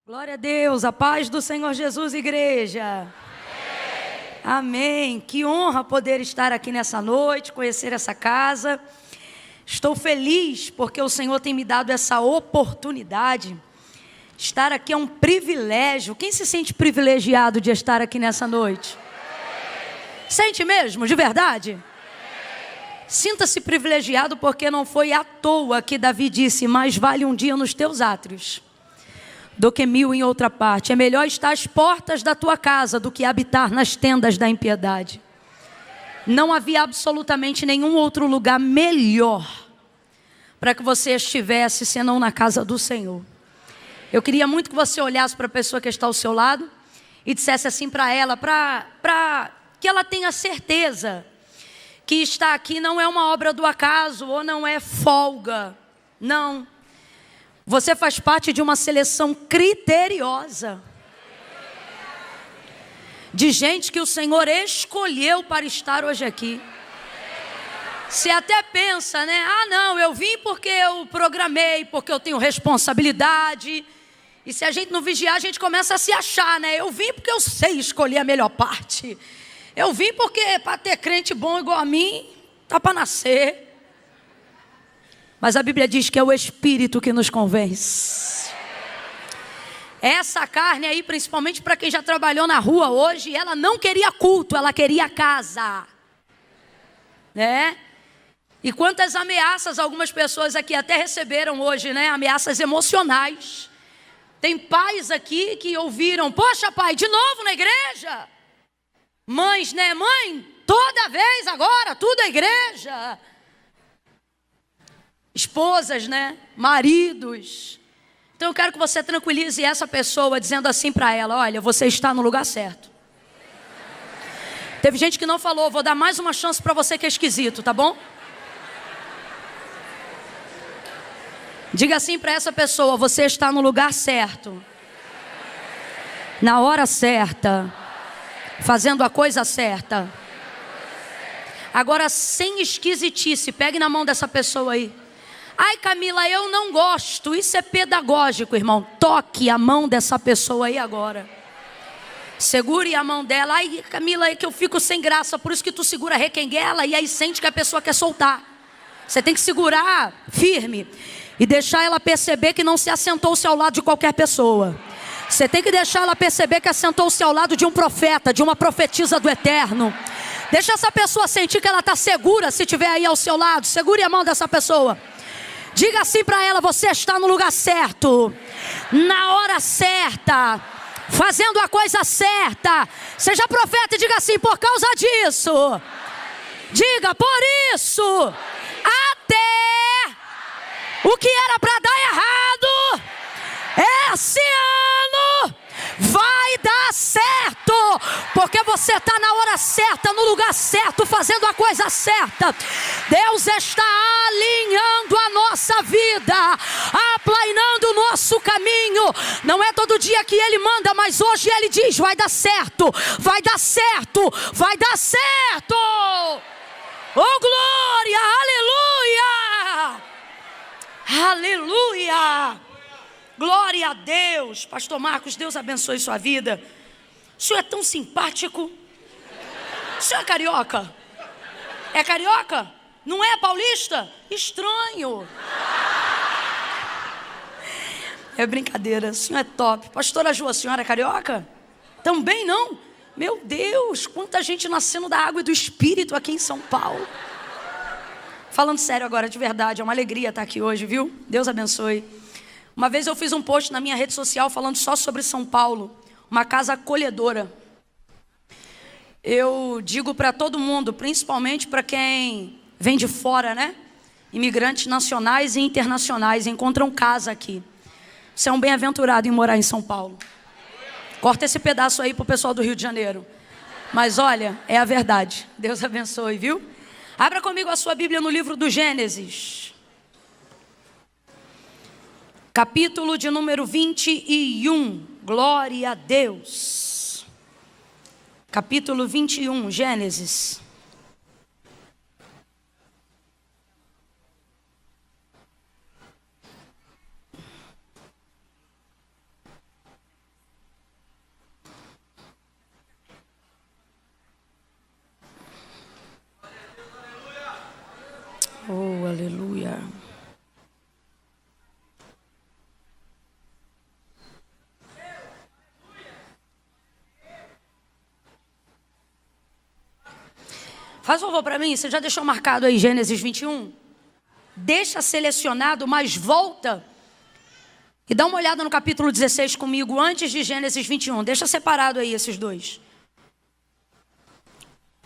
Glória a Deus, a paz do Senhor Jesus, igreja. Amém. Que honra poder estar aqui nessa noite, conhecer essa casa. Estou feliz porque o Senhor tem me dado essa oportunidade. Estar aqui é um privilégio. Quem se sente privilegiado de estar aqui nessa noite? Sente mesmo, de verdade? Sinta-se privilegiado porque não foi à toa que Davi disse: mais vale um dia nos teus átrios do que 1000 em outra parte. É melhor estar às portas da tua casa do que habitar nas tendas da impiedade. Não havia absolutamente nenhum outro lugar melhor para que você estivesse senão na casa do Senhor. Eu queria muito que você olhasse para a pessoa que está ao seu lado e dissesse assim para ela, para que ela tenha certeza que estar aqui não é uma obra do acaso ou não é folga. Não. Você faz parte de uma seleção criteriosa de gente que o Senhor escolheu para estar hoje aqui. Você até pensa, né? Ah, não, eu vim porque eu programei, porque eu tenho responsabilidade. E se a gente não vigiar, a gente começa a se achar, né? Eu vim porque eu sei escolher a melhor parte. Eu vim porque para ter crente bom igual a mim, tá para nascer. Mas a Bíblia diz que é o Espírito que nos convence. Essa carne aí, principalmente para quem já trabalhou na rua hoje, ela não queria culto, ela queria casa. Né? E quantas ameaças algumas pessoas aqui até receberam hoje, né? Ameaças emocionais. Tem pais aqui que ouviram: poxa, pai, de novo na igreja? Mães, né? Mãe, toda vez agora, tudo é igreja. Esposas, né? Maridos. Então eu quero que você tranquilize essa pessoa dizendo assim para ela: olha, você está no lugar certo. Teve gente que não falou, vou dar mais uma chance para você que é esquisito, tá bom? Diga assim para essa pessoa: você está no lugar certo, na hora certa, fazendo a coisa certa. Agora, sem esquisitice, pegue na mão dessa pessoa aí. Ai, Camila, eu não gosto. Isso é pedagógico, irmão. Toque a mão dessa pessoa aí agora. Segure a mão dela. Ai, Camila, é que eu fico sem graça. Por isso que tu segura, requenguela, e aí sente que a pessoa quer soltar. Você tem que segurar firme e deixar ela perceber que não se assentou-se ao lado de qualquer pessoa. Você tem que deixar ela perceber que assentou-se ao lado de um profeta, de uma profetisa do eterno. Deixa essa pessoa sentir que ela está segura se estiver aí ao seu lado. Segure a mão dessa pessoa. Diga assim para ela: você está no lugar certo, na hora certa, fazendo a coisa certa. Seja profeta e diga assim: por causa disso. Diga: por isso. Até o que era para dar errado, esse ano vai dar certo, porque você está na hora certa, no lugar certo, fazendo a coisa certa. Deus está alinhando a nossa vida, aplanando o nosso caminho. Não é todo dia que Ele manda, mas hoje Ele diz: vai dar certo, vai dar certo, vai dar certo. Oh glória, aleluia, aleluia. Glória a Deus. Pastor Marcos, Deus abençoe sua vida. O senhor é tão simpático. O senhor é carioca? É carioca? Não é paulista? Estranho. É brincadeira, o senhor é top. Pastora Ju, a senhora é carioca? Também não? Meu Deus, quanta gente nascendo da água e do Espírito aqui em São Paulo. Falando sério agora, de verdade, é uma alegria estar aqui hoje, viu? Deus abençoe. Uma vez eu fiz um post na minha rede social falando só sobre São Paulo, uma casa acolhedora. Eu digo para todo mundo, principalmente para quem vem de fora, né? Imigrantes nacionais e internacionais encontram casa aqui. Você é um bem-aventurado em morar em São Paulo. Corta esse pedaço aí para o pessoal do Rio de Janeiro. Mas olha, é a verdade. Deus abençoe, viu? Abra comigo a sua Bíblia no livro do Gênesis. Capítulo de número 21, glória a Deus. Capítulo 21, Gênesis. Faz um favor para mim, você já deixou marcado aí Gênesis 21? Deixa selecionado, mas volta e dá uma olhada no capítulo 16 comigo, antes de Gênesis 21. Deixa separado aí esses dois.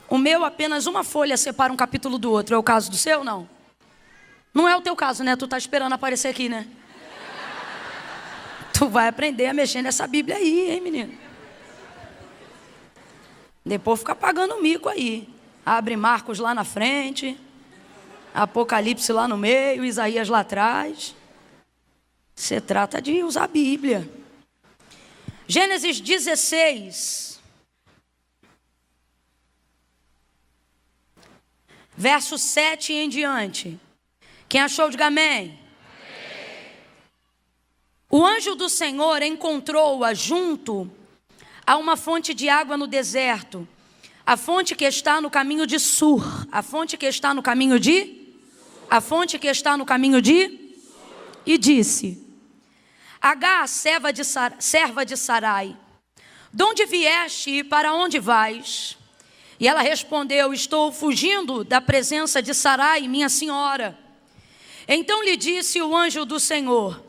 O meu, apenas uma folha separa um capítulo do outro. É o caso do seu, não? Não é o teu caso, né? Tu tá esperando aparecer aqui, né? Tu vai aprender a mexer nessa Bíblia aí, hein, menino? Depois fica pagando mico aí. Abre Marcos lá na frente, Apocalipse lá no meio, Isaías lá atrás. Você trata de usar a Bíblia. Gênesis 16, verso 7 em diante. Quem achou, diga amém. O anjo do Senhor encontrou-a junto a uma fonte de água no deserto, a fonte que está no caminho de Sur, a fonte que está no caminho de, a fonte que está no caminho de, e disse: Agar, serva de Sarai, de onde vieste e para onde vais? E ela respondeu: estou fugindo da presença de Sarai, minha senhora. Então lhe disse o anjo do Senhor: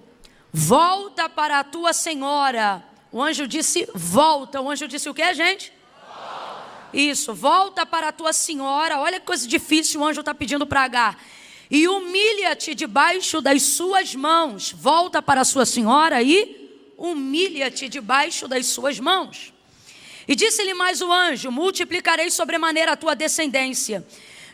volta para a tua senhora. O anjo disse volta. O anjo disse o que, gente? Volta. Isso, volta para a tua senhora. Olha que coisa difícil o anjo está pedindo para Agar. E humilha-te debaixo das suas mãos. Volta para a sua senhora e humilha-te debaixo das suas mãos. E disse-lhe mais o anjo: multiplicarei sobremaneira a tua descendência,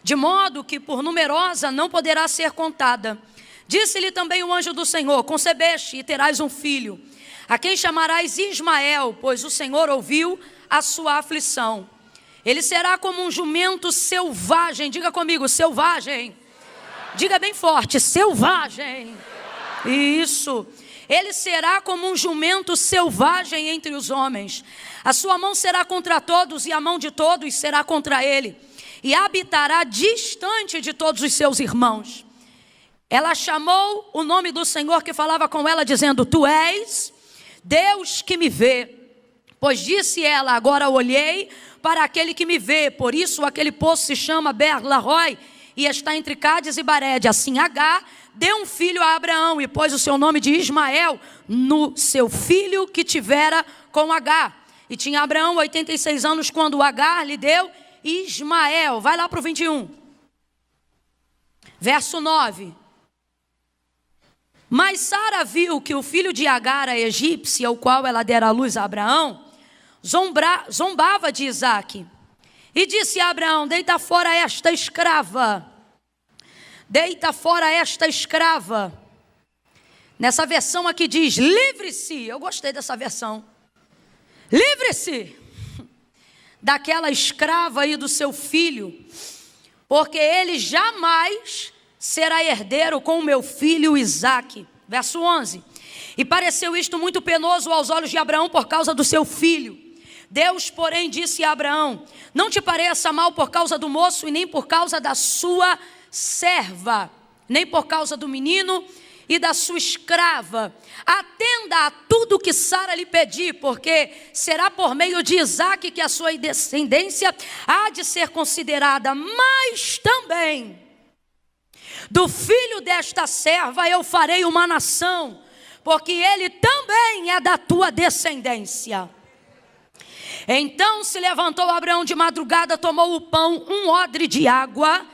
de modo que por numerosa não poderá ser contada. Disse-lhe também o anjo do Senhor: concebeste e terás um filho, a quem chamarás Ismael, pois o Senhor ouviu a sua aflição. Ele será como um jumento selvagem. Diga comigo, selvagem. Diga bem forte, selvagem. Isso. Ele será como um jumento selvagem entre os homens. A sua mão será contra todos e a mão de todos será contra ele. E habitará distante de todos os seus irmãos. Ela chamou o nome do Senhor que falava com ela, dizendo: tu és Deus que me vê. Pois disse ela: agora olhei para aquele que me vê. Por isso aquele poço se chama Beer-Lahai e está entre Cádiz e Barede. Assim Agar deu um filho a Abraão e pôs o seu nome de Ismael no seu filho que tivera com Agar. E tinha Abraão 86 anos quando Agar lhe deu Ismael. Vai lá para o 21. Verso 9. Mas Sara viu que o filho de Agar, a egípcia, o qual ela dera à luz a Abraão, zombava de Isaque. E disse a Abraão: deita fora esta escrava. Deita fora esta escrava. Nessa versão aqui diz: livre-se. Eu gostei dessa versão. Livre-se daquela escrava aí do seu filho, porque ele jamais será herdeiro com o meu filho Isaque. Verso 11. E pareceu isto muito penoso aos olhos de Abraão por causa do seu filho. Deus, porém, disse a Abraão: não te pareça mal por causa do moço e nem por causa da sua serva, nem por causa do menino e da sua escrava. Atenda a tudo que Sara lhe pedir, porque será por meio de Isaque que a sua descendência há de ser considerada. Mas também do filho desta serva eu farei uma nação, porque ele também é da tua descendência. Então se levantou Abraão de madrugada, tomou o pão, um odre de água,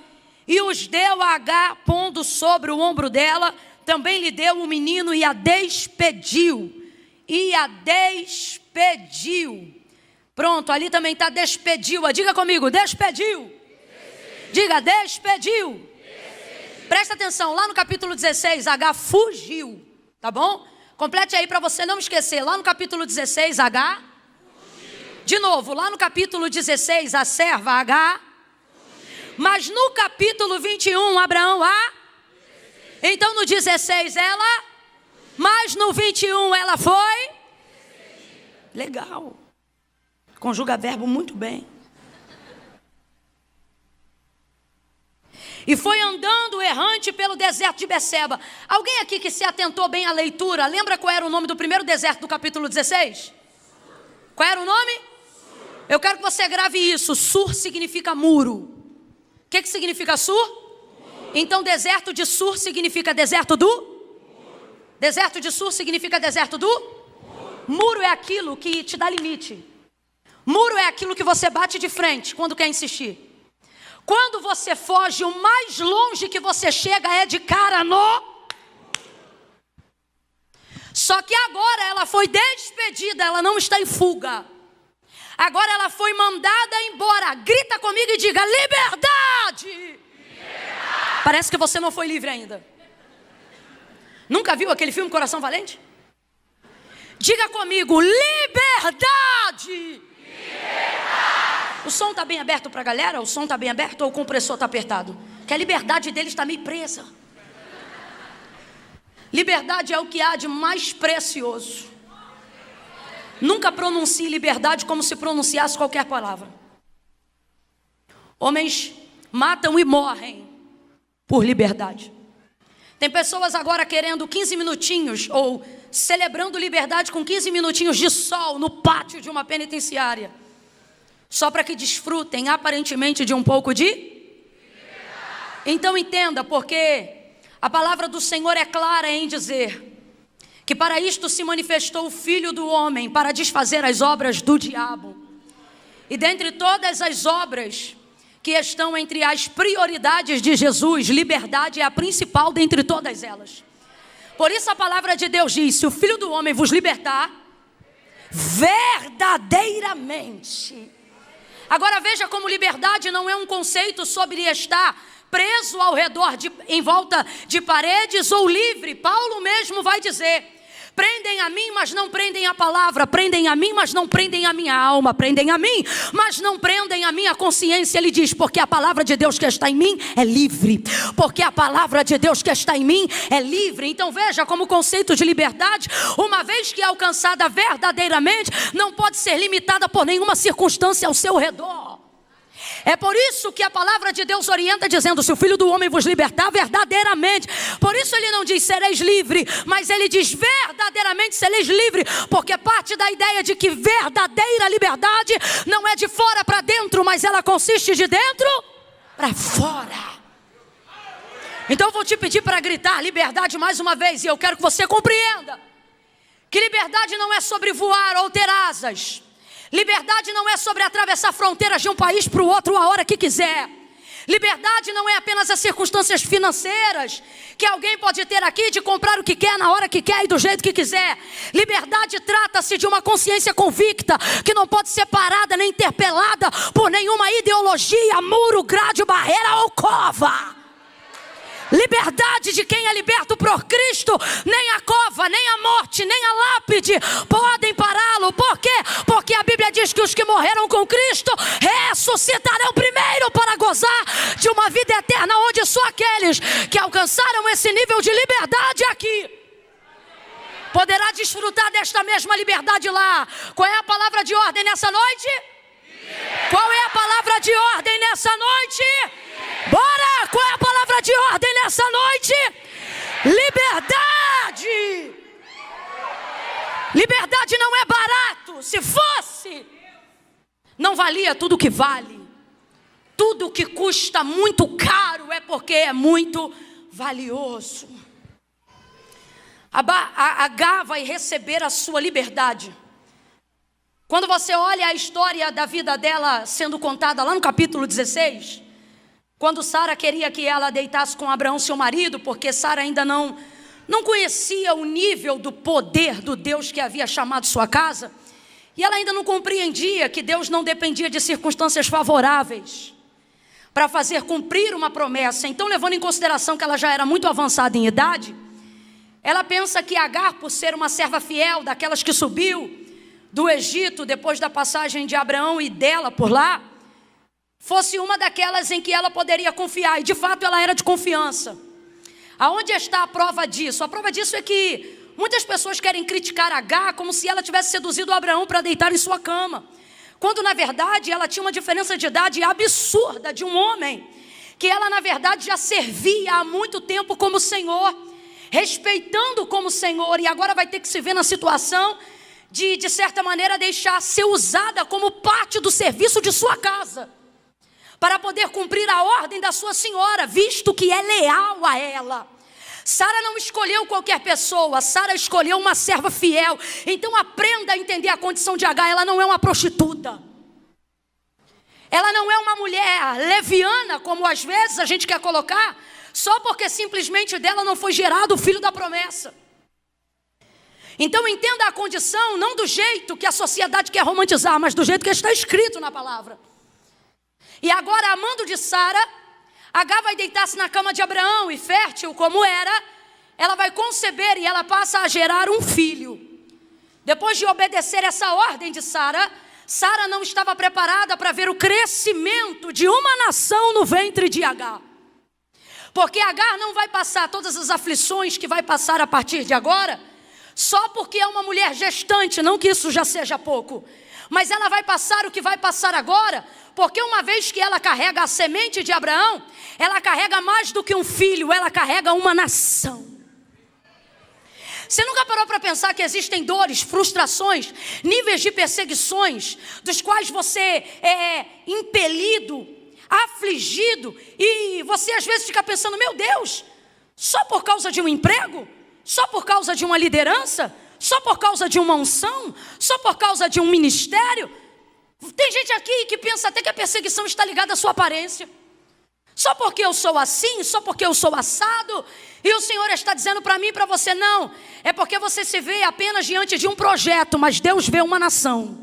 e os deu a Agar, pondo sobre o ombro dela. Também lhe deu o menino e a despediu. Pronto, ali também está despediu. Diga comigo, despediu. Diga, despediu. Presta atenção, lá no capítulo 16, Agar fugiu, tá bom? Complete aí para você não esquecer. Lá no capítulo 16, Agar fugiu. De novo, lá no capítulo 16, a serva Agar fugiu. Mas no capítulo 21, Abraão Então no 16 ela, mas no 21 ela foi. Legal. Conjuga verbo muito bem. E foi andando errante pelo deserto de Beceba. Alguém aqui que se atentou bem à leitura, lembra qual era o nome do primeiro deserto do capítulo 16? Qual era o nome? Eu quero que você grave isso. Sur significa muro. que significa Sur? Então deserto de Sur significa deserto do? Deserto de Sur significa deserto do? Muro é aquilo que te dá limite. Muro é aquilo que você bate de frente quando quer insistir. Quando você foge, o mais longe que você chega é de cara no... Só que agora ela foi despedida, ela não está em fuga. Agora ela foi mandada embora. Grita comigo e diga: liberdade! Liberdade! Parece que você não foi livre ainda. Nunca viu aquele filme Coração Valente? Diga comigo: liberdade! Liberdade! O som está bem aberto para a galera? O som está bem aberto ou o compressor está apertado? Que a liberdade deles está meio presa. Liberdade é o que há de mais precioso. Nunca pronuncie liberdade como se pronunciasse qualquer palavra. Homens matam e morrem por liberdade. Tem pessoas agora querendo 15 minutinhos ou celebrando liberdade com 15 minutinhos de sol no pátio de uma penitenciária, só para que desfrutem aparentemente de um pouco de liberdade. Então entenda, porque a palavra do Senhor é clara em dizer que para isto se manifestou o Filho do Homem, para desfazer as obras do diabo. E dentre todas as obras que estão entre as prioridades de Jesus, liberdade é a principal dentre todas elas. Por isso a palavra de Deus diz: se o Filho do Homem vos libertar, verdadeiramente. Agora veja como liberdade não é um conceito sobre estar preso ao redor, em volta de paredes ou livre. Paulo mesmo vai dizer: prendem a mim, mas não prendem a palavra. Prendem a mim, mas não prendem a minha alma. Prendem a mim, mas não prendem a minha consciência. Ele diz: porque a palavra de Deus que está em mim é livre. Porque a palavra de Deus que está em mim é livre. Então veja como o conceito de liberdade, uma vez que é alcançada verdadeiramente, não pode ser limitada por nenhuma circunstância ao seu redor. É por isso que a palavra de Deus orienta dizendo: se o Filho do Homem vos libertar, verdadeiramente. Por isso ele não diz sereis livre, mas ele diz verdadeiramente sereis livre, porque parte da ideia de que verdadeira liberdade não é de fora para dentro, mas ela consiste de dentro para fora. Então eu vou te pedir para gritar liberdade mais uma vez, e eu quero que você compreenda que liberdade não é sobre voar ou ter asas. Liberdade não é sobre atravessar fronteiras de um país para o outro a hora que quiser. Liberdade não é apenas as circunstâncias financeiras que alguém pode ter aqui de comprar o que quer, na hora que quer e do jeito que quiser. Liberdade trata-se de uma consciência convicta que não pode ser parada nem interpelada por nenhuma ideologia, muro, grade, barreira ou cova. Liberdade de quem é liberto por Cristo, nem a cova, nem a morte, nem a lápide podem pará-lo. Por quê? Porque a Bíblia diz que os que morreram com Cristo ressuscitarão primeiro para gozar de uma vida eterna, onde só aqueles que alcançaram esse nível de liberdade aqui poderá desfrutar desta mesma liberdade lá. Qual é a palavra de ordem nessa noite? Qual é a palavra de ordem nessa noite? Bora! Qual é a palavra de ordem nessa noite? Liberdade! Liberdade não é barato. Se fosse, não valia tudo que vale. Tudo que custa muito caro é porque é muito valioso. Agar vai receber a sua liberdade. Quando você olha a história da vida dela sendo contada lá no capítulo 16, quando Sara queria que ela deitasse com Abraão, seu marido, porque Sara ainda não conhecia o nível do poder do Deus que havia chamado sua casa, e ela ainda não compreendia que Deus não dependia de circunstâncias favoráveis para fazer cumprir uma promessa. Então, levando em consideração que ela já era muito avançada em idade, ela pensa que Agar, por ser uma serva fiel, daquelas que subiu do Egito depois da passagem de Abraão e dela por lá, fosse uma daquelas em que ela poderia confiar. E de fato ela era de confiança. Aonde está a prova disso? A prova disso é que muitas pessoas querem criticar Agar como se ela tivesse seduzido Abraão para deitar em sua cama, quando na verdade ela tinha uma diferença de idade absurda de um homem que ela na verdade já servia há muito tempo como Senhor, respeitando como Senhor, e agora vai ter que se ver na situação de certa maneira deixar ser usada como parte do serviço de sua casa. para poder cumprir a ordem da sua senhora, visto que é leal a ela. Sara não escolheu qualquer pessoa, Sara escolheu uma serva fiel. Então aprenda a entender a condição de Agar. Ela não é uma prostituta, ela não é uma mulher leviana, como às vezes a gente quer colocar, só porque simplesmente dela não foi gerado o filho da promessa. Então entenda a condição, não do jeito que a sociedade quer romantizar, mas do jeito que está escrito na palavra. E agora, amando de Sara, Agar vai deitar-se na cama de Abraão e, fértil como era, ela vai conceber e ela passa a gerar um filho. Depois de obedecer essa ordem de Sara, Sara não estava preparada para ver o crescimento de uma nação no ventre de Agar. Porque Agar não vai passar todas as aflições que vai passar a partir de agora, só porque é uma mulher gestante, não que isso já seja pouco. Mas ela vai passar o que vai passar agora, porque uma vez que ela carrega a semente de Abraão, ela carrega mais do que um filho, ela carrega uma nação. Você nunca parou para pensar que existem dores, frustrações, níveis de perseguições, dos quais você é impelido, afligido, e você às vezes fica pensando, meu Deus, só por causa de um emprego? Só por causa de uma liderança? Só por causa de uma unção? Só por causa de um ministério? Tem gente aqui que pensa até que a perseguição está ligada à sua aparência. Só porque eu sou assim, só porque eu sou assado. E o Senhor está dizendo para mim e para você, não. É porque você se vê apenas diante de um projeto, mas Deus vê uma nação.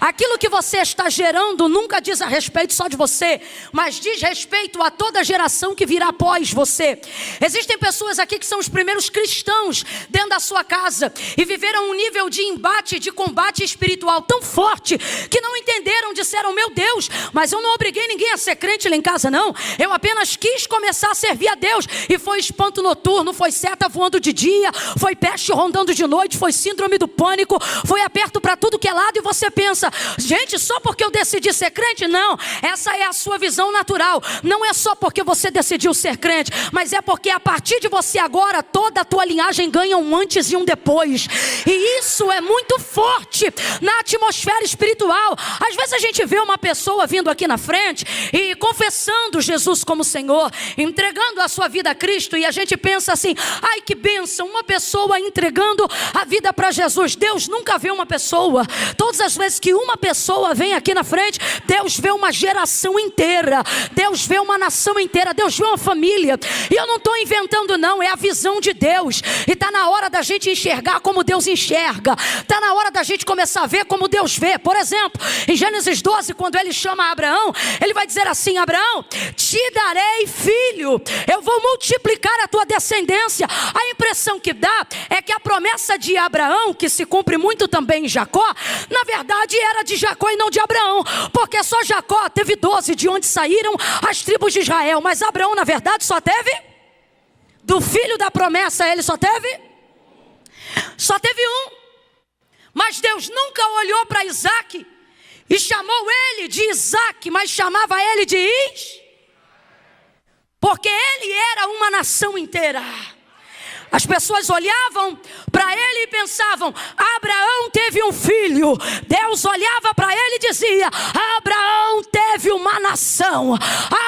Aquilo que você está gerando nunca diz a respeito só de você, mas diz respeito a toda a geração que virá após você. Existem pessoas aqui que são os primeiros cristãos dentro da sua casa e viveram um nível de embate, de combate espiritual tão forte que não entenderam, disseram, meu Deus, mas eu não obriguei ninguém a ser crente lá em casa não. Eu apenas quis começar a servir a Deus. E foi espanto noturno, foi seta voando de dia, foi peste rondando de noite, foi síndrome do pânico, foi aperto para tudo que é lado. E você pensa, gente, só porque eu decidi ser crente? Não, essa é a sua visão natural. Não é só porque você decidiu ser crente, mas é porque a partir de você agora, toda a tua linhagem ganha um antes e um depois. E isso é muito forte na atmosfera espiritual. Às vezes a gente vê uma pessoa vindo aqui na frente e confessando Jesus como Senhor, entregando a sua vida a Cristo, e a gente pensa assim, ai que bênção, uma pessoa entregando a vida para Jesus. Deus nunca vê uma pessoa. Todas as vezes que uma pessoa vem aqui na frente, Deus vê uma geração inteira, Deus vê uma nação inteira, Deus vê uma família. E eu não estou inventando não, é a visão de Deus. E está na hora da gente enxergar como Deus enxerga, está na hora da gente começar a ver como Deus vê. Por exemplo, em Gênesis 12, quando ele chama Abraão, ele vai dizer assim, Abraão, te darei filho, eu vou multiplicar a tua descendência. A impressão que dá é que a promessa de Abraão, que se cumpre muito também em Jacó, na verdade era de Jacó e não de Abraão, porque só Jacó teve 12, de onde saíram as tribos de Israel, mas Abraão na verdade só teve, do filho da promessa ele só teve um. Mas Deus nunca olhou para Isaac e chamou ele de Isaac, mas chamava ele de porque ele era uma nação inteira. As pessoas olhavam para ele e pensavam, Abraão teve um filho. Deus olhava para ele e dizia, Abraão teve uma nação.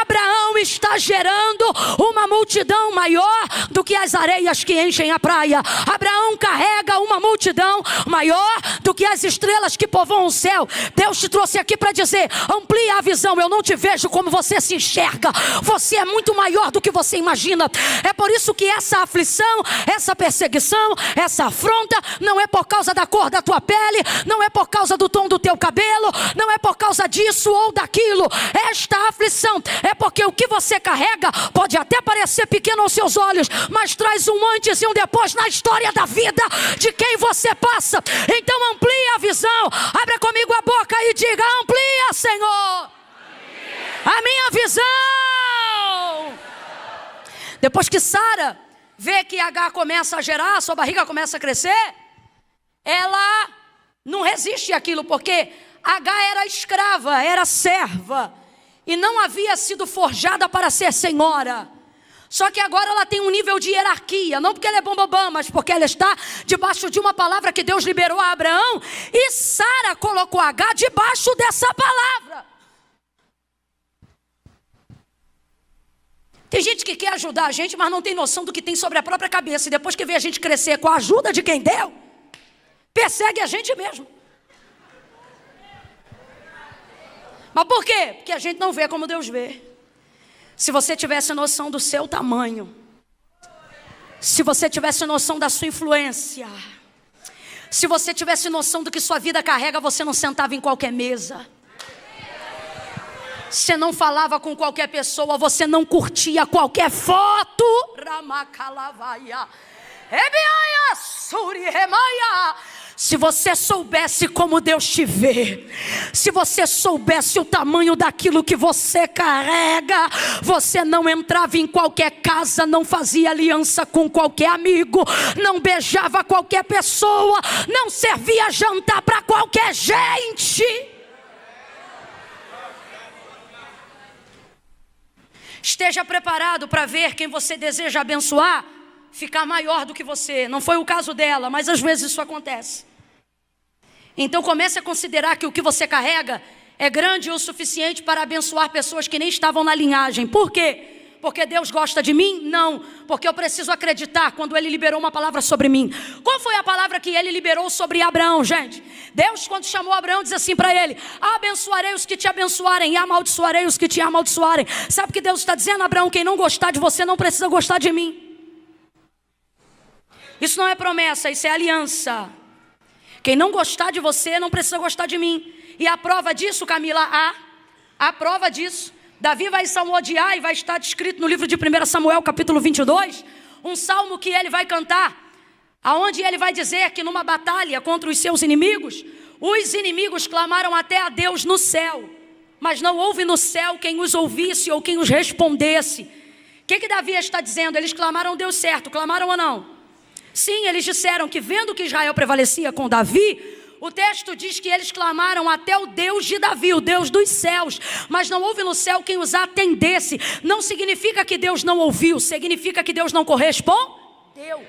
Abraão está gerando uma multidão maior do que as areias que enchem a praia. Abraão carrega uma multidão maior do que as estrelas que povoam o céu. Deus te trouxe aqui para dizer, amplia a visão. Eu não te vejo como você se enxerga. Você é muito maior do que você imagina. É por isso que essa aflição, essa perseguição, essa afronta, não é por causa da cor da tua pele, não é por causa do tom do teu cabelo, não é por causa disso ou daquilo. Esta aflição é porque o que você carrega pode até parecer pequeno aos seus olhos, mas traz um antes e um depois na história da vida de quem você passa. Então amplia a visão, abra comigo a boca e diga, amplia, Senhor, a minha visão. Depois que Sara vê que Agar começa a gerar, sua barriga começa a crescer, ela não resiste àquilo, porque Agar era escrava, era serva, e não havia sido forjada para ser senhora. Só que agora ela tem um nível de hierarquia, não porque ela é bambambam, mas porque ela está debaixo de uma palavra que Deus liberou a Abraão, e Sara colocou Agar debaixo dessa palavra. Tem gente que quer ajudar a gente, mas não tem noção do que tem sobre a própria cabeça. E depois que vê a gente crescer com a ajuda de quem deu, persegue a gente mesmo. Mas por quê? Porque a gente não vê como Deus vê. Se você tivesse noção do seu tamanho, se você tivesse noção da sua influência, se você tivesse noção do que sua vida carrega, você não sentava em qualquer mesa. Você não falava com qualquer pessoa, você não curtia qualquer foto. Se você soubesse como Deus te vê, se você soubesse o tamanho daquilo que você carrega, você não entrava em qualquer casa, não fazia aliança com qualquer amigo, não beijava qualquer pessoa, não servia jantar para qualquer gente. Esteja preparado para ver quem você deseja abençoar ficar maior do que você. Não foi o caso dela, mas às vezes isso acontece. Então comece a considerar que o que você carrega é grande o suficiente para abençoar pessoas que nem estavam na linhagem. Por quê? Porque Deus gosta de mim? Não. Porque eu preciso acreditar quando Ele liberou uma palavra sobre mim. Qual foi a palavra que Ele liberou sobre Abraão, gente? Deus, quando chamou Abraão, diz assim para ele: abençoarei os que te abençoarem e amaldiçoarei os que te amaldiçoarem. Sabe o que Deus está dizendo, Abraão? Quem não gostar de você não precisa gostar de mim. Isso não é promessa, isso é aliança. Quem não gostar de você não precisa gostar de mim. E a prova disso, Camila, a prova disso, Davi vai salmodiar e vai estar descrito no livro de 1 Samuel, capítulo 22, um salmo que ele vai cantar, aonde ele vai dizer que numa batalha contra os seus inimigos, os inimigos clamaram até a Deus no céu, mas não houve no céu quem os ouvisse ou quem os respondesse. O que Davi está dizendo? Eles clamaram Deus certo, clamaram ou não? Sim, eles disseram que vendo que Israel prevalecia com Davi, o texto diz que eles clamaram até o Deus de Davi, o Deus dos céus, mas não houve no céu quem os atendesse. Não significa que Deus não ouviu, significa que Deus não correspondeu.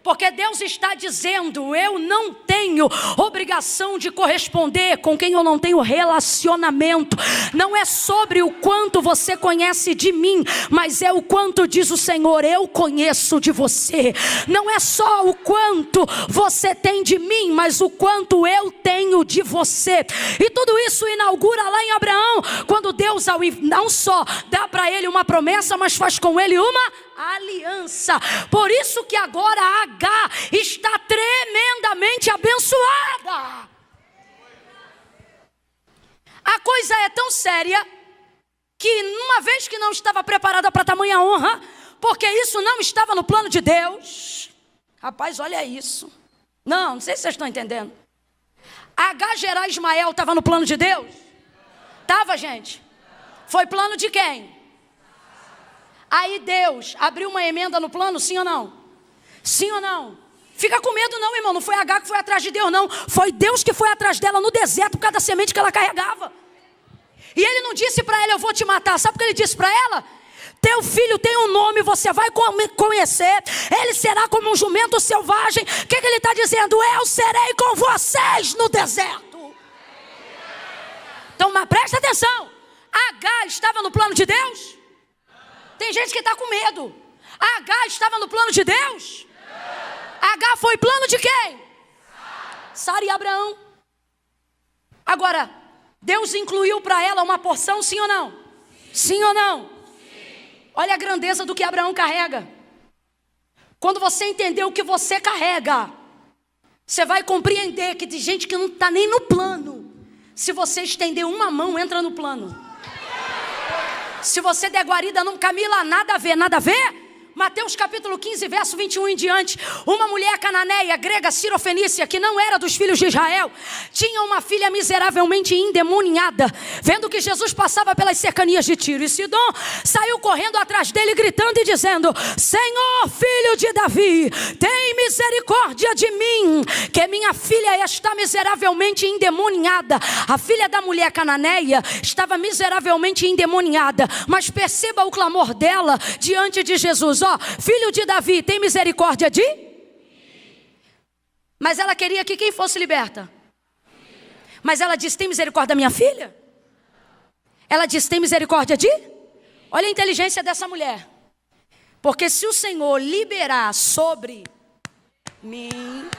Porque Deus está dizendo: eu não tenho obrigação de corresponder com quem eu não tenho relacionamento. Não é sobre o quanto você conhece de mim, mas é o quanto diz o Senhor: eu conheço de você. Não é só o quanto você tem de mim, mas o quanto eu tenho de você. E tudo isso inaugura lá em Abraão, quando Deus não só dá para ele uma promessa, mas faz com ele uma aliança. Por isso que agora Agar está tremendamente abençoada. A coisa é tão séria que uma vez que não estava preparada para tamanha honra, porque isso não estava no plano de Deus. Rapaz, olha isso. Não sei se vocês estão entendendo. Agar gerar Ismael estava no plano de Deus? Estava, gente. Foi plano de quem? Aí Deus abriu uma emenda no plano, sim ou não? Sim ou não? Fica com medo não, irmão, não foi Agar que foi atrás de Deus não. Foi Deus que foi atrás dela no deserto por causa da semente que ela carregava. E ele não disse para ela: eu vou te matar. Sabe o que ele disse para ela? Teu filho tem um nome, você vai conhecer. Ele será como um jumento selvagem. O que ele está dizendo? Eu serei com vocês no deserto. Então, mas presta atenção. Agar estava no plano de Deus? Tem gente que está com medo. Agar estava no plano de Deus? Agar foi plano de quem? Sara e Abraão. Agora, Deus incluiu para ela uma porção, sim ou não? Sim ou não? Sim. Olha a grandeza do que Abraão carrega. Quando você entender o que você carrega, você vai compreender que tem gente que não está nem no plano. Se você estender uma mão, entra no plano. Se você der guarida, não, Camila, nada a ver, nada a ver. Mateus capítulo 15, verso 21 em diante. Uma mulher cananeia, grega, sirofenícia, que não era dos filhos de Israel, tinha uma filha miseravelmente endemoniada. Vendo que Jesus passava pelas cercanias de Tiro e Sidom, saiu correndo atrás dele, gritando e dizendo: Senhor, filho de Davi, tem misericórdia de mim, que minha filha está miseravelmente endemoniada. A filha da mulher cananeia estava miseravelmente endemoniada. Mas perceba o clamor dela diante de Jesus: ó, filho de Davi, tem misericórdia de? Mas ela queria que quem fosse liberta. Mas ela disse: tem misericórdia da minha filha? Ela disse: tem misericórdia de? Olha a inteligência dessa mulher. Porque se o Senhor liberar sobre mim,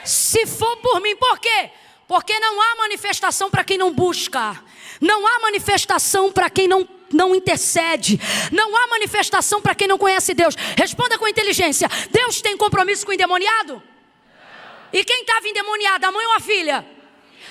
se for por mim, por quê? Porque não há manifestação para quem não busca. Não há manifestação para quem não intercede. Não há manifestação para quem não conhece Deus. Responda com inteligência. Deus tem compromisso com o endemoniado? E quem estava endemoniado, a mãe ou a filha?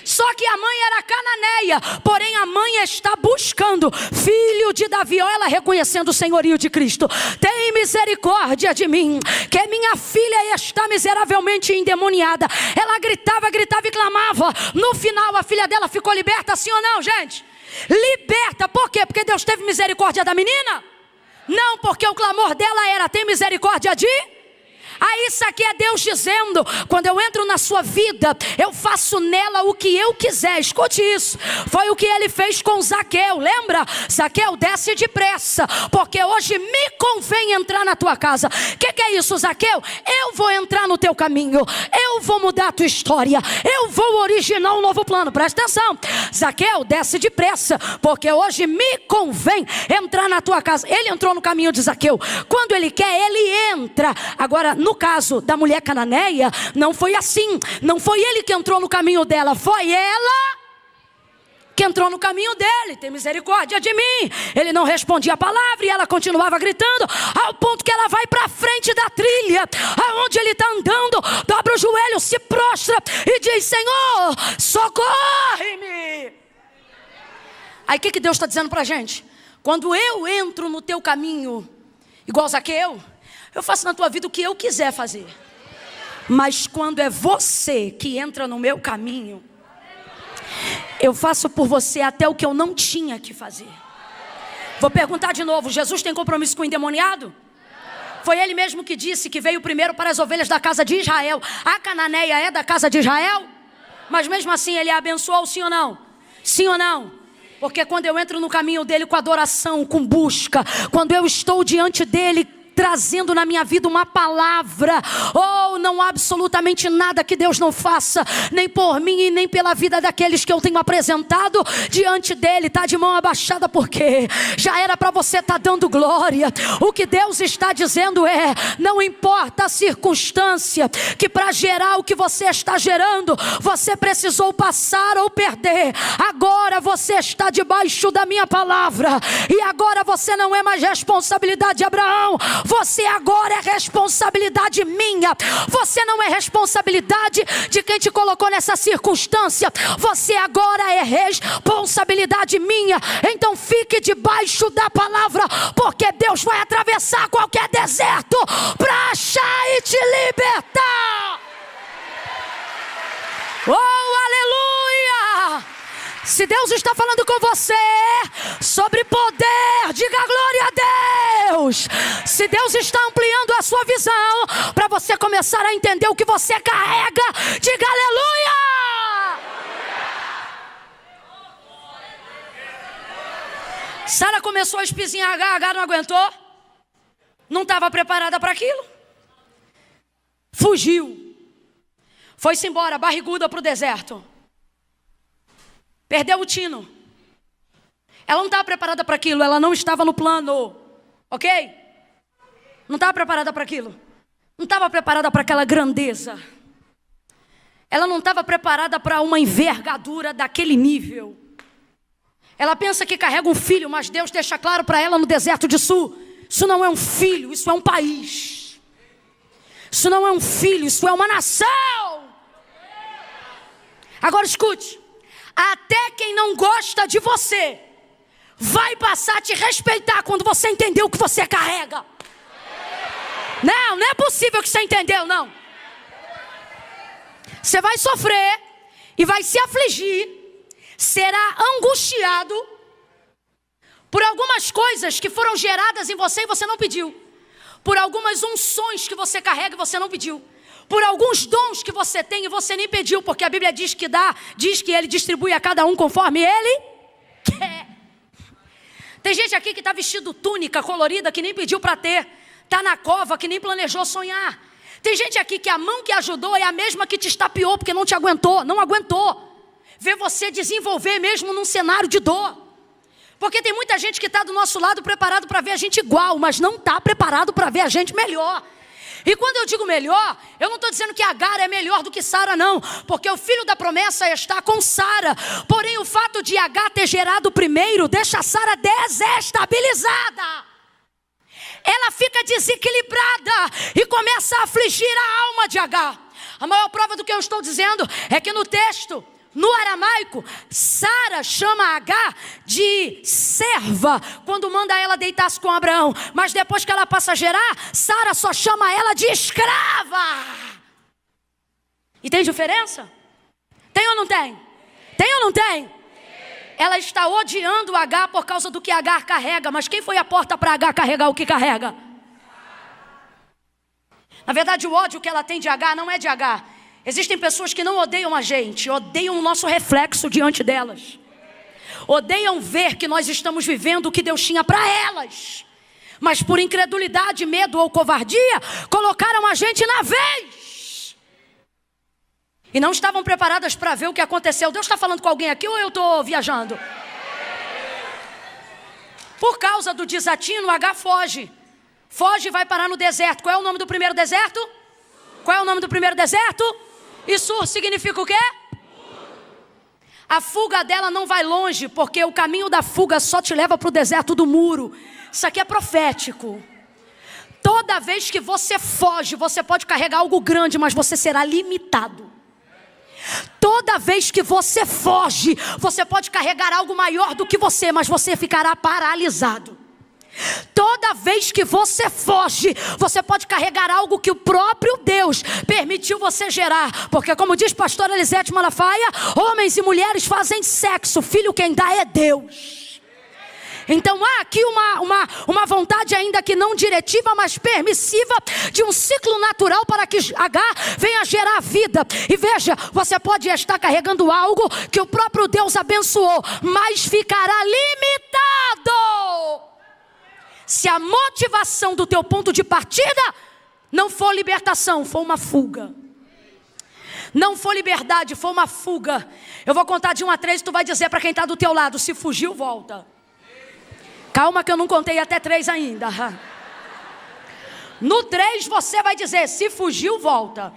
Só que a mãe era cananeia, porém a mãe está buscando, filho de Davi, olha ela reconhecendo o senhorio de Cristo. Tem misericórdia de mim, que minha filha está miseravelmente endemoniada. Ela gritava e clamava. No final a filha dela ficou liberta, sim ou não, gente? Liberta, por quê? Porque Deus teve misericórdia da menina? Não, porque o clamor dela era: tem misericórdia de... Aí isso aqui é Deus dizendo: quando eu entro na sua vida, eu faço nela o que eu quiser. Escute isso. Foi o que ele fez com Zaqueu, lembra? Zaqueu, desce depressa, porque hoje me convém entrar na tua casa. O que é isso, Zaqueu? Eu vou entrar no teu caminho, eu vou mudar a tua história, eu vou originar um novo plano. Presta atenção. Zaqueu, desce depressa, porque hoje me convém entrar na tua casa. Ele entrou no caminho de Zaqueu. Quando ele quer, ele entra. Agora, no caso da mulher cananeia, não foi assim. Não foi ele que entrou no caminho dela, foi ela que entrou no caminho dele. Tem misericórdia de mim. Ele não respondia a palavra e ela continuava gritando, ao ponto que ela vai para frente da trilha, aonde ele está andando, dobra o joelho, se prostra e diz: Senhor, socorre-me. Aí o que Deus está dizendo para a gente? Quando eu entro no teu caminho, igual Zaqueu, eu faço na tua vida o que eu quiser fazer. Mas quando é você que entra no meu caminho, eu faço por você até o que eu não tinha que fazer. Vou perguntar de novo: Jesus tem compromisso com o endemoniado? Foi ele mesmo que disse que veio primeiro para as ovelhas da casa de Israel. A cananeia é da casa de Israel? Mas mesmo assim ele a abençoou, sim ou não? Sim ou não? Porque quando eu entro no caminho dele com adoração, com busca, quando eu estou diante dele trazendo na minha vida uma palavra, não há absolutamente nada que Deus não faça, nem por mim e nem pela vida daqueles que eu tenho apresentado diante dele. Está de mão abaixada, porque já era para você estar dando glória. O que Deus está dizendo é: não importa a circunstância, que para gerar o que você está gerando, você precisou passar ou perder. Agora você está debaixo da minha palavra, e agora você não é mais responsabilidade de Abraão. Você agora é responsabilidade minha. Você não é responsabilidade de quem te colocou nessa circunstância. Você agora é responsabilidade minha. Então fique debaixo da palavra, porque Deus vai atravessar qualquer deserto para achar e te libertar. Aleluia! Se Deus está falando com você sobre poder, diga glória a Deus. Se Deus está ampliando a sua visão para você começar a entender o que você carrega, diga aleluia. Sara começou a espizinhar Agar não aguentou, não estava preparada para aquilo, fugiu, foi-se embora barriguda para o deserto. Perdeu o tino. Ela não estava preparada para aquilo. Ela não estava no plano. Ok? Não estava preparada para aquilo. Não estava preparada para aquela grandeza. Ela não estava preparada para uma envergadura daquele nível. Ela pensa que carrega um filho, mas Deus deixa claro para ela no deserto de Sul: isso não é um filho, isso é um país. Isso não é um filho, isso é uma nação. Agora escute. Até quem não gosta de você vai passar a te respeitar quando você entender o que você carrega. Não é possível que você entendeu, não. Você vai sofrer e vai se afligir, será angustiado por algumas coisas que foram geradas em você e você não pediu, por algumas unções que você carrega e você não pediu, por alguns dons que você tem e você nem pediu, porque a Bíblia diz que ele distribui a cada um conforme ele quer. Tem gente aqui que está vestido túnica colorida que nem pediu para ter, está na cova que nem planejou sonhar. Tem gente aqui que a mão que ajudou é a mesma que te estapeou porque não te aguentou, não aguentou ver você desenvolver mesmo num cenário de dor. Porque tem muita gente que está do nosso lado preparado para ver a gente igual, mas não está preparado para ver a gente melhor. E quando eu digo melhor, eu não estou dizendo que Agar é melhor do que Sara, não. Porque o filho da promessa está com Sara. Porém, o fato de Agar ter gerado primeiro deixa Sara desestabilizada. Ela fica desequilibrada e começa a afligir a alma de Agar. A maior prova do que eu estou dizendo é que no texto, no aramaico, Sara chama Agar de serva quando manda ela deitar-se com Abraão. Mas depois que ela passa a gerar, Sara só chama ela de escrava. E tem diferença? Tem ou não tem? Tem ou não tem? Ela está odiando Agar por causa do que Agar carrega. Mas quem foi a porta para Agar carregar o que carrega? Na verdade, o ódio que ela tem de Agar não é de Agar. Existem pessoas que não odeiam a gente, odeiam o nosso reflexo diante delas. Odeiam ver que nós estamos vivendo o que Deus tinha para elas. Mas por incredulidade, medo ou covardia, colocaram a gente na vez. E não estavam preparadas para ver o que aconteceu. Deus está falando com alguém aqui ou eu estou viajando? Por causa do desatino, Agar foge. Foge e vai parar no deserto. Qual é o nome do primeiro deserto? Qual é o nome do primeiro deserto? E Sur significa o quê? A fuga dela não vai longe, porque o caminho da fuga só te leva para o deserto do muro. Isso aqui é profético. Toda vez que você foge, você pode carregar algo grande, mas você será limitado. Toda vez que você foge, você pode carregar algo maior do que você, mas você ficará paralisado. Toda vez que você foge, você pode carregar algo que o próprio Deus permitiu você gerar. Porque como diz pastora Elisete Malafaia, homens e mulheres fazem sexo, filho quem dá é Deus. Então há aqui uma vontade ainda que não diretiva, mas permissiva, de um ciclo natural para que Agar venha gerar vida. E veja, você pode estar carregando algo que o próprio Deus abençoou, mas ficará limitado se a motivação do teu ponto de partida não for libertação, for uma fuga. Não for liberdade, for uma fuga. Eu vou contar de 1 a 3 e tu vai dizer para quem está do teu lado, se fugiu, volta. Calma que eu não contei até 3 ainda. No 3 você vai dizer, se fugiu, volta.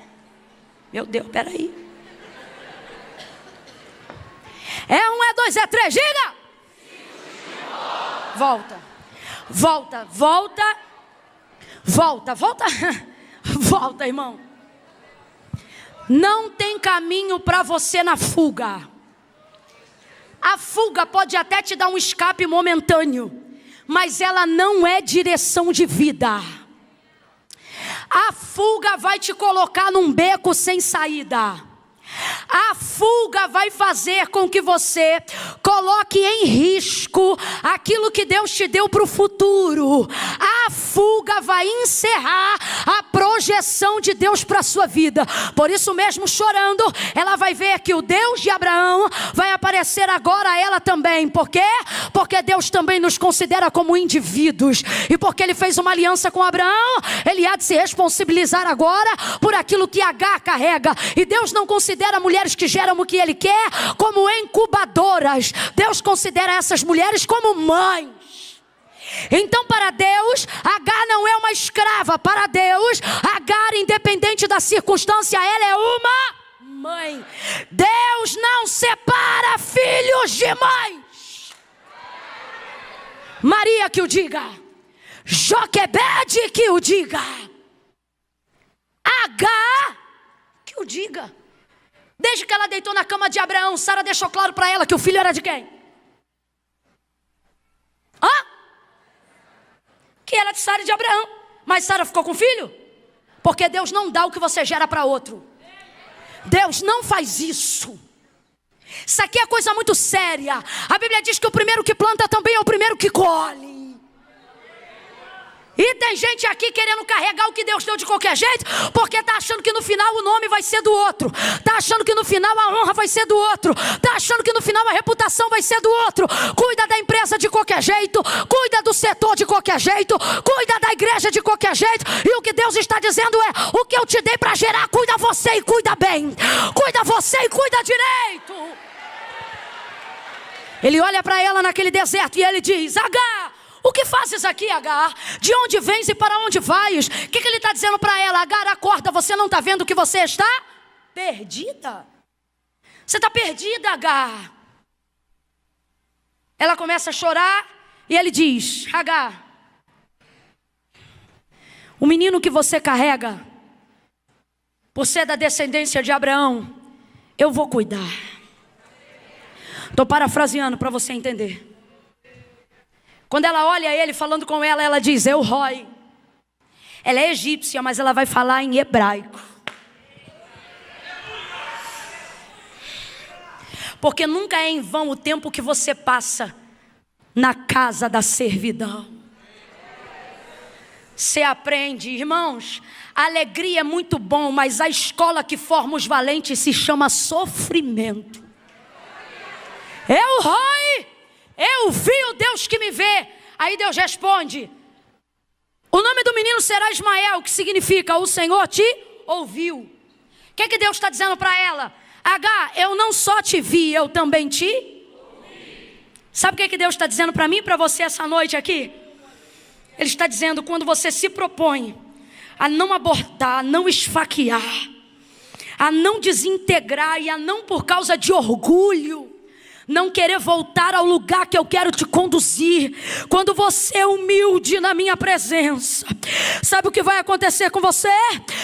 Meu Deus, peraí. É 1, é 2, é 3, diga! Volta. Volta, volta, volta, volta, volta, irmão. Não tem caminho para você na fuga. A fuga pode até te dar um escape momentâneo, mas ela não é direção de vida. A fuga vai te colocar num beco sem saída. A fuga vai fazer com que você coloque em risco aquilo que Deus te deu para o futuro. A fuga vai encerrar a projeção de Deus para a sua vida. Por isso mesmo, chorando, ela vai ver que o Deus de Abraão vai aparecer agora a ela também. Por quê? Porque Deus também nos considera como indivíduos. E porque Ele fez uma aliança com Abraão, Ele há de se responsabilizar agora por aquilo que Agar carrega. E Deus não considera mulheres que geram o que Ele quer como incubadoras. Deus considera essas mulheres como mães. Então para Deus, Agar não é uma escrava. Para Deus, Agar, independente da circunstância, ela é uma mãe. Deus não separa filhos de mães. Maria que o diga, Joquebede que o diga, Agar que o diga. Desde que ela deitou na cama de Abraão, Sara deixou claro para ela que o filho era de quem? Que era de Sara e de Abraão. Mas Sara ficou com o filho? Porque Deus não dá o que você gera para outro. Deus não faz isso. Isso aqui é coisa muito séria. A Bíblia diz que o primeiro que planta também é o primeiro que colhe. E tem gente aqui querendo carregar o que Deus deu de qualquer jeito, porque está achando que no final o nome vai ser do outro. Está achando que no final a honra vai ser do outro. Está achando que no final a reputação vai ser do outro. Cuida da empresa de qualquer jeito. Cuida do setor de qualquer jeito. Cuida da igreja de qualquer jeito. E o que Deus está dizendo é, o que eu te dei para gerar, cuida você e cuida bem. Cuida você e cuida direito. Ele olha para ela naquele deserto e ele diz: Agar, o que fazes aqui, Agar? De onde vens e para onde vais? O que ele está dizendo para ela? Agar, acorda, você não está vendo que você está perdida? Você está perdida, Agar. Ela começa a chorar e ele diz: Agar, o menino que você carrega, por ser da descendência de Abraão, eu vou cuidar. Estou parafraseando para você entender. Quando ela olha ele falando com ela, ela diz: Eu Roi. Ela é egípcia, mas ela vai falar em hebraico. Porque nunca é em vão o tempo que você passa na casa da servidão. Você aprende, irmãos, a alegria é muito bom, mas a escola que forma os valentes se chama sofrimento. Eu Roi, eu vi o Deus que me vê. Aí Deus responde: o nome do menino será Ismael, que significa o Senhor te ouviu. O que Deus está dizendo para ela? Agar, eu não só te vi, eu também te ouvi. Sabe o que Deus está dizendo para mim e para você essa noite aqui? Ele está dizendo: quando você se propõe a não abortar, a não esfaquear, a não desintegrar e a não, por causa de orgulho, não querer voltar ao lugar que eu quero te conduzir, quando você é humilde na minha presença, sabe o que vai acontecer com você?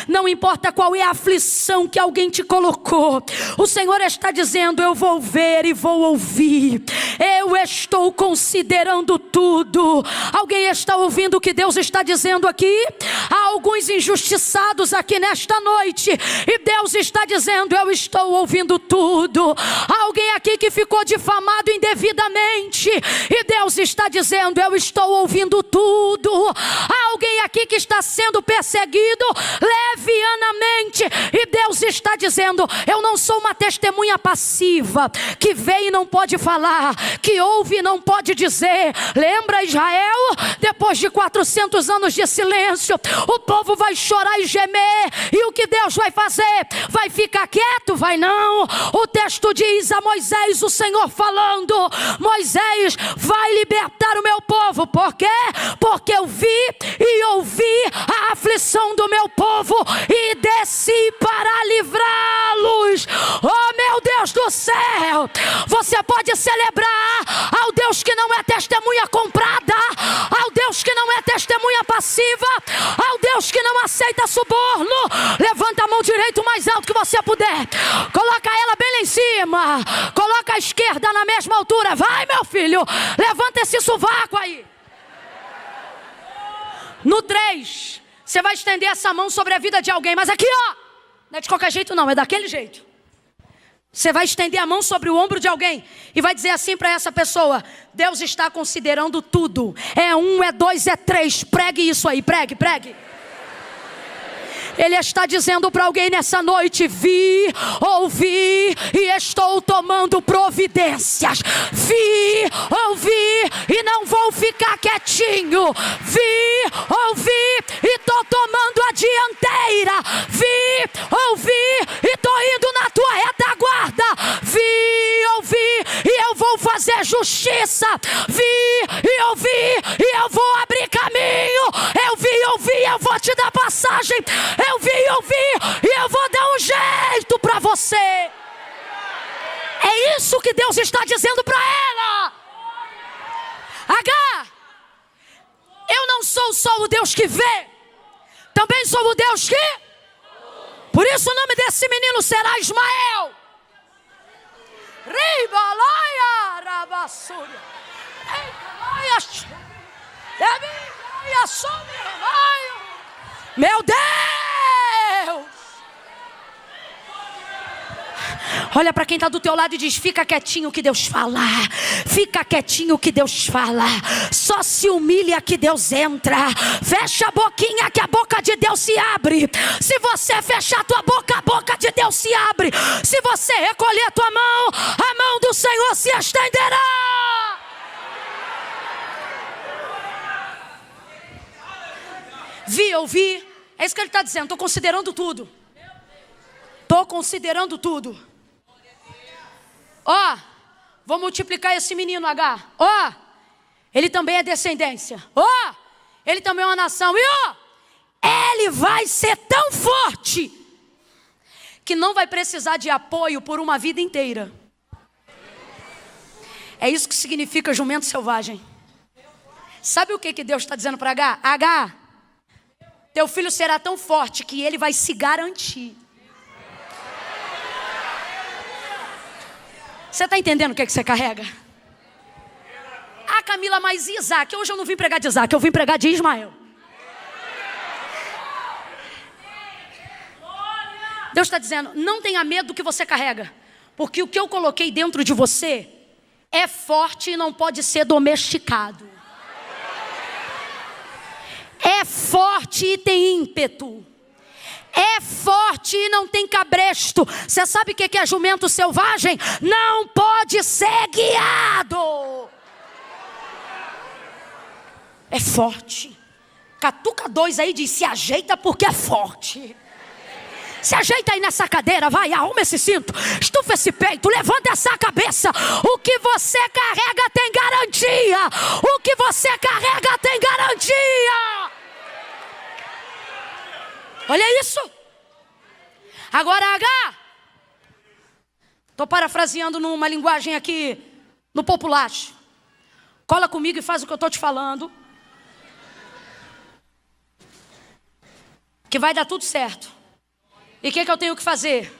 Não importa qual é a aflição que alguém te colocou, o Senhor está dizendo: eu vou ver e vou ouvir, eu estou considerando tudo. Alguém está ouvindo o que Deus está dizendo aqui? Há alguns injustiçados aqui nesta noite, e Deus está dizendo: eu estou ouvindo tudo. Há alguém aqui que ficou difamado indevidamente, e Deus está dizendo: eu estou ouvindo tudo. Há alguém aqui que está sendo perseguido levianamente, e Deus está dizendo: eu não sou uma testemunha passiva, que vê e não pode falar, que ouve e não pode dizer. Lembra Israel? Depois de 400 anos de silêncio, o povo vai chorar e gemer, e o que Deus vai fazer? Vai ficar quieto? Vai não. O texto diz a Moisés, o Senhor falando: Moisés, vai libertar o meu povo. Por quê? Porque eu vi e ouvi a aflição do meu povo e desci para livrá-los. Oh meu Deus do céu, você pode celebrar ao Deus que não é testemunha comprada, ao Deus que não é testemunha passiva, ao Deus que não aceita suborno. Levanta a mão direita o mais alto que você puder, coloca ela bem lá em cima, coloca a esquerda na mesma altura. Vai, meu filho, levanta esse sovaco aí. No 3, você vai estender essa mão sobre a vida de alguém, mas aqui ó, não é de qualquer jeito não, é daquele jeito. Você vai estender a mão sobre o ombro de alguém e vai dizer assim para essa pessoa: Deus está considerando tudo. É 1, é 2, é 3. Pregue isso aí, pregue, pregue. Ele está dizendo para alguém nessa noite: vi, ouvi e estou tomando providências. Vi, ouvi e não vou ficar quietinho. Vi, ouvi e estou tomando a dianteira. Vi, ouvi e estou indo na tua retaguarda. Vi, ouvi e eu vou fazer justiça. Vi e ouvi e eu vou abrir caminho. Eu vi, ouvi e eu vou te dar passagem. Eu vi e ouvi e eu vou dar um jeito para você. É isso que Deus está dizendo para ela. Agar, eu não sou só o Deus que vê, também sou o Deus que... Por isso o nome desse menino será Ismael. Ribalaia rabassúria. Meu Deus! Olha para quem está do teu lado e diz: fica quietinho que Deus fala. Fica quietinho que Deus fala. Só se humilha que Deus entra. Fecha a boquinha que a boca de Deus se abre. Se você fechar a tua boca, a boca de Deus se abre. Se você recolher a tua mão, a mão do Senhor se estenderá. Vi, ouvi. É isso que ele está dizendo. Estou considerando tudo. Estou considerando tudo. Ó, vou multiplicar esse menino H. Ó, ele também é descendência. Ó, ele também é uma nação. E ó, ele vai ser tão forte que não vai precisar de apoio por uma vida inteira. É isso que significa jumento selvagem. Sabe o que Deus está dizendo para H? H, teu filho será tão forte que ele vai se garantir. Você está entendendo o que você carrega? Ah, Camila, mas Isaac? Hoje eu não vim pregar de Isaac, eu vim pregar de Ismael. Deus está dizendo, não tenha medo do que você carrega, porque o que eu coloquei dentro de você é forte e não pode ser domesticado. É forte e tem ímpeto. É forte e não tem cabresto. Você sabe o que é jumento selvagem? Não pode ser guiado. É forte. Catuca 2 aí diz, se ajeita porque é forte. Se ajeita aí nessa cadeira, vai, arruma esse cinto, estufa esse peito, levanta essa cabeça. O que você carrega tem garantia. O que você carrega tem garantia. Olha isso. Agora H. Estou parafraseando numa linguagem aqui no populacho. Cola comigo e faz o que eu estou te falando, que vai dar tudo certo. E o que eu tenho que fazer?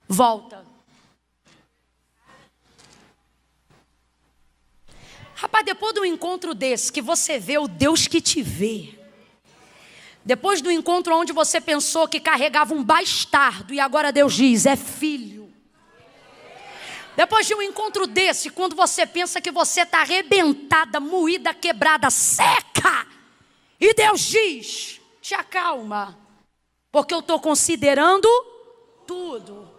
Volta. Rapaz, depois de um encontro desse, que você vê o Deus que te vê. Depois do encontro onde você pensou que carregava um bastardo, e agora Deus diz, é filho. Depois de um encontro desse, quando você pensa que você está arrebentada, moída, quebrada, seca, e Deus diz, te acalma. Porque eu estou considerando tudo.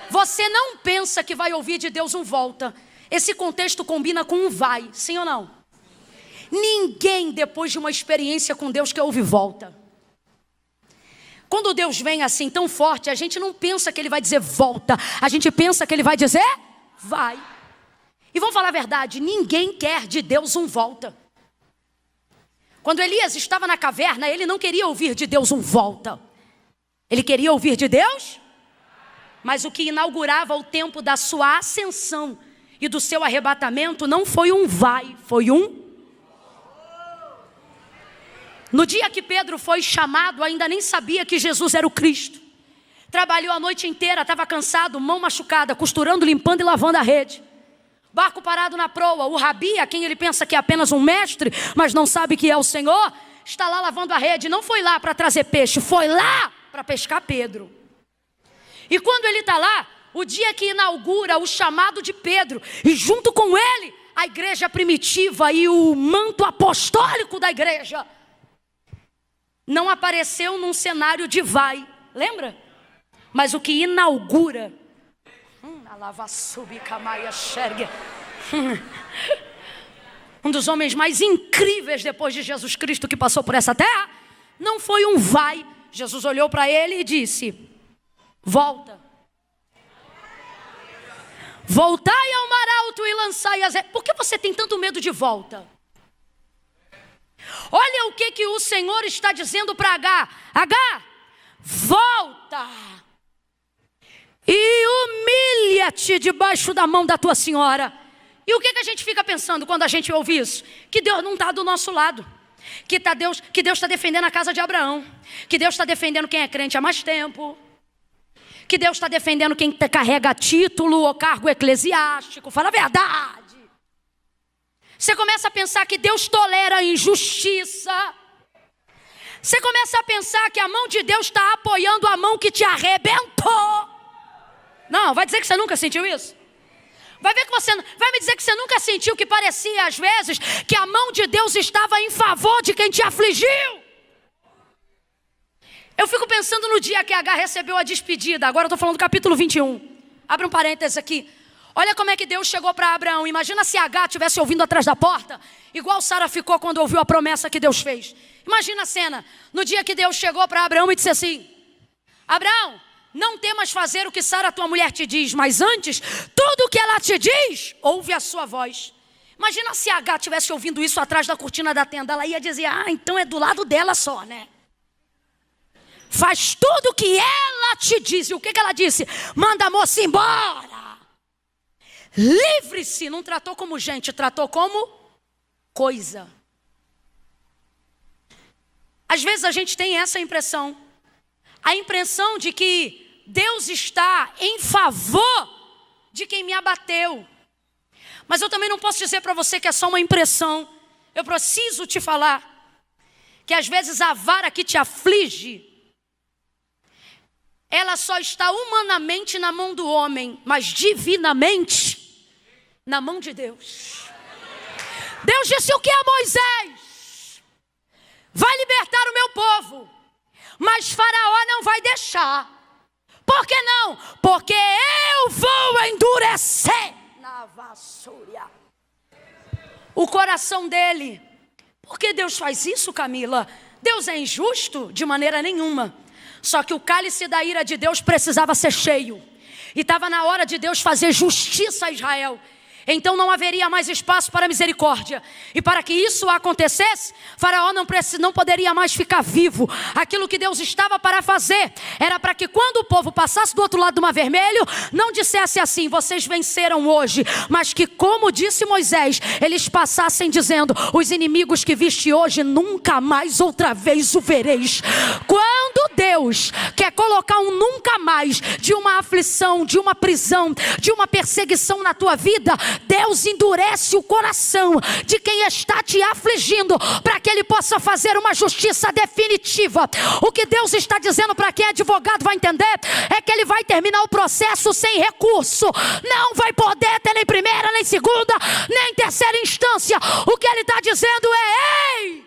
Você não pensa que vai ouvir de Deus um volta. Esse contexto combina com um vai, sim ou não? Ninguém, depois de uma experiência com Deus, que ouve volta. Quando Deus vem assim tão forte, a gente não pensa que Ele vai dizer volta. A gente pensa que Ele vai dizer vai. E vamos falar a verdade, ninguém quer de Deus um volta. Quando Elias estava na caverna, ele não queria ouvir de Deus um volta. Ele queria ouvir de Deus, mas o que inaugurava o tempo da sua ascensão e do seu arrebatamento não foi um vai, foi um. No dia que Pedro foi chamado, ainda nem sabia que Jesus era o Cristo. Trabalhou a noite inteira, estava cansado, mão machucada, costurando, limpando e lavando a rede. Barco parado na proa, o rabi, a quem ele pensa que é apenas um mestre, mas não sabe que é o Senhor, está lá lavando a rede. Não foi lá para trazer peixe, foi lá para pescar Pedro. E quando ele está lá, o dia que inaugura o chamado de Pedro, e junto com ele, a igreja primitiva e o manto apostólico da igreja, não apareceu num cenário de vai, lembra? Mas o que inaugura, um dos homens mais incríveis depois de Jesus Cristo que passou por essa terra, não foi um vai. Jesus olhou para ele e disse, volta. Voltai ao mar alto e lançai as... Por que você tem tanto medo de volta? Olha o que o Senhor está dizendo para H. H, volta. E humilha-te debaixo da mão da tua senhora. E o que a gente fica pensando quando a gente ouve isso? Que Deus não está do nosso lado. Que Deus está defendendo a casa de Abraão. Que Deus está defendendo quem é crente há mais tempo. Que Deus está defendendo quem carrega título ou cargo eclesiástico. Fala a verdade. Você começa a pensar que Deus tolera a injustiça. Você começa a pensar que a mão de Deus está apoiando a mão que te arrebentou. Não, vai dizer que você nunca sentiu isso? Vai me dizer que você nunca sentiu que parecia às vezes que a mão de Deus estava em favor de quem te afligiu? Eu fico pensando no dia que H recebeu a despedida. Agora eu estou falando do capítulo 21. Abre um parênteses aqui. Olha como é que Deus chegou para Abraão. Imagina se H estivesse ouvindo atrás da porta, igual Sara ficou quando ouviu a promessa que Deus fez. Imagina a cena. No dia que Deus chegou para Abraão e disse assim, Abraão, não temas fazer o que Sara, tua mulher, te diz, mas antes, tudo o que ela te diz, ouve a sua voz. Imagina se a H estivesse ouvindo isso atrás da cortina da tenda, ela ia dizer, então é do lado dela só, né? Faz tudo o que ela te diz. E o que ela disse? Manda a moça embora. Livre-se. Não tratou como gente, tratou como coisa. Às vezes a gente tem essa impressão. A impressão de que Deus está em favor de quem me abateu. Mas eu também não posso dizer para você que é só uma impressão. Eu preciso te falar que às vezes a vara que te aflige, ela só está humanamente na mão do homem, mas divinamente na mão de Deus. Deus disse o que a Moisés? Vai libertar o meu povo, mas Faraó não vai deixar. Por que não? Porque eu vou endurecer na vassoura o coração dele. Por que Deus faz isso, Camila? Deus é injusto? De maneira nenhuma. Só que o cálice da ira de Deus precisava ser cheio. E estava na hora de Deus fazer justiça a Israel. Então não haveria mais espaço para misericórdia. E para que isso acontecesse, Faraó não poderia mais ficar vivo. Aquilo que Deus estava para fazer era para que quando o povo passasse do outro lado do Mar Vermelho, não dissesse assim, vocês venceram hoje. Mas que, como disse Moisés, eles passassem dizendo, os inimigos que viste hoje, nunca mais outra vez o vereis. Quando Deus quer colocar um nunca mais de uma aflição, de uma prisão, de uma perseguição na tua vida, Deus endurece o coração de quem está te afligindo, para que Ele possa fazer uma justiça definitiva. O que Deus está dizendo, para quem é advogado vai entender, é que Ele vai terminar o processo sem recurso. Não vai poder ter nem primeira, nem segunda, nem terceira instância. O que Ele está dizendo é, ei,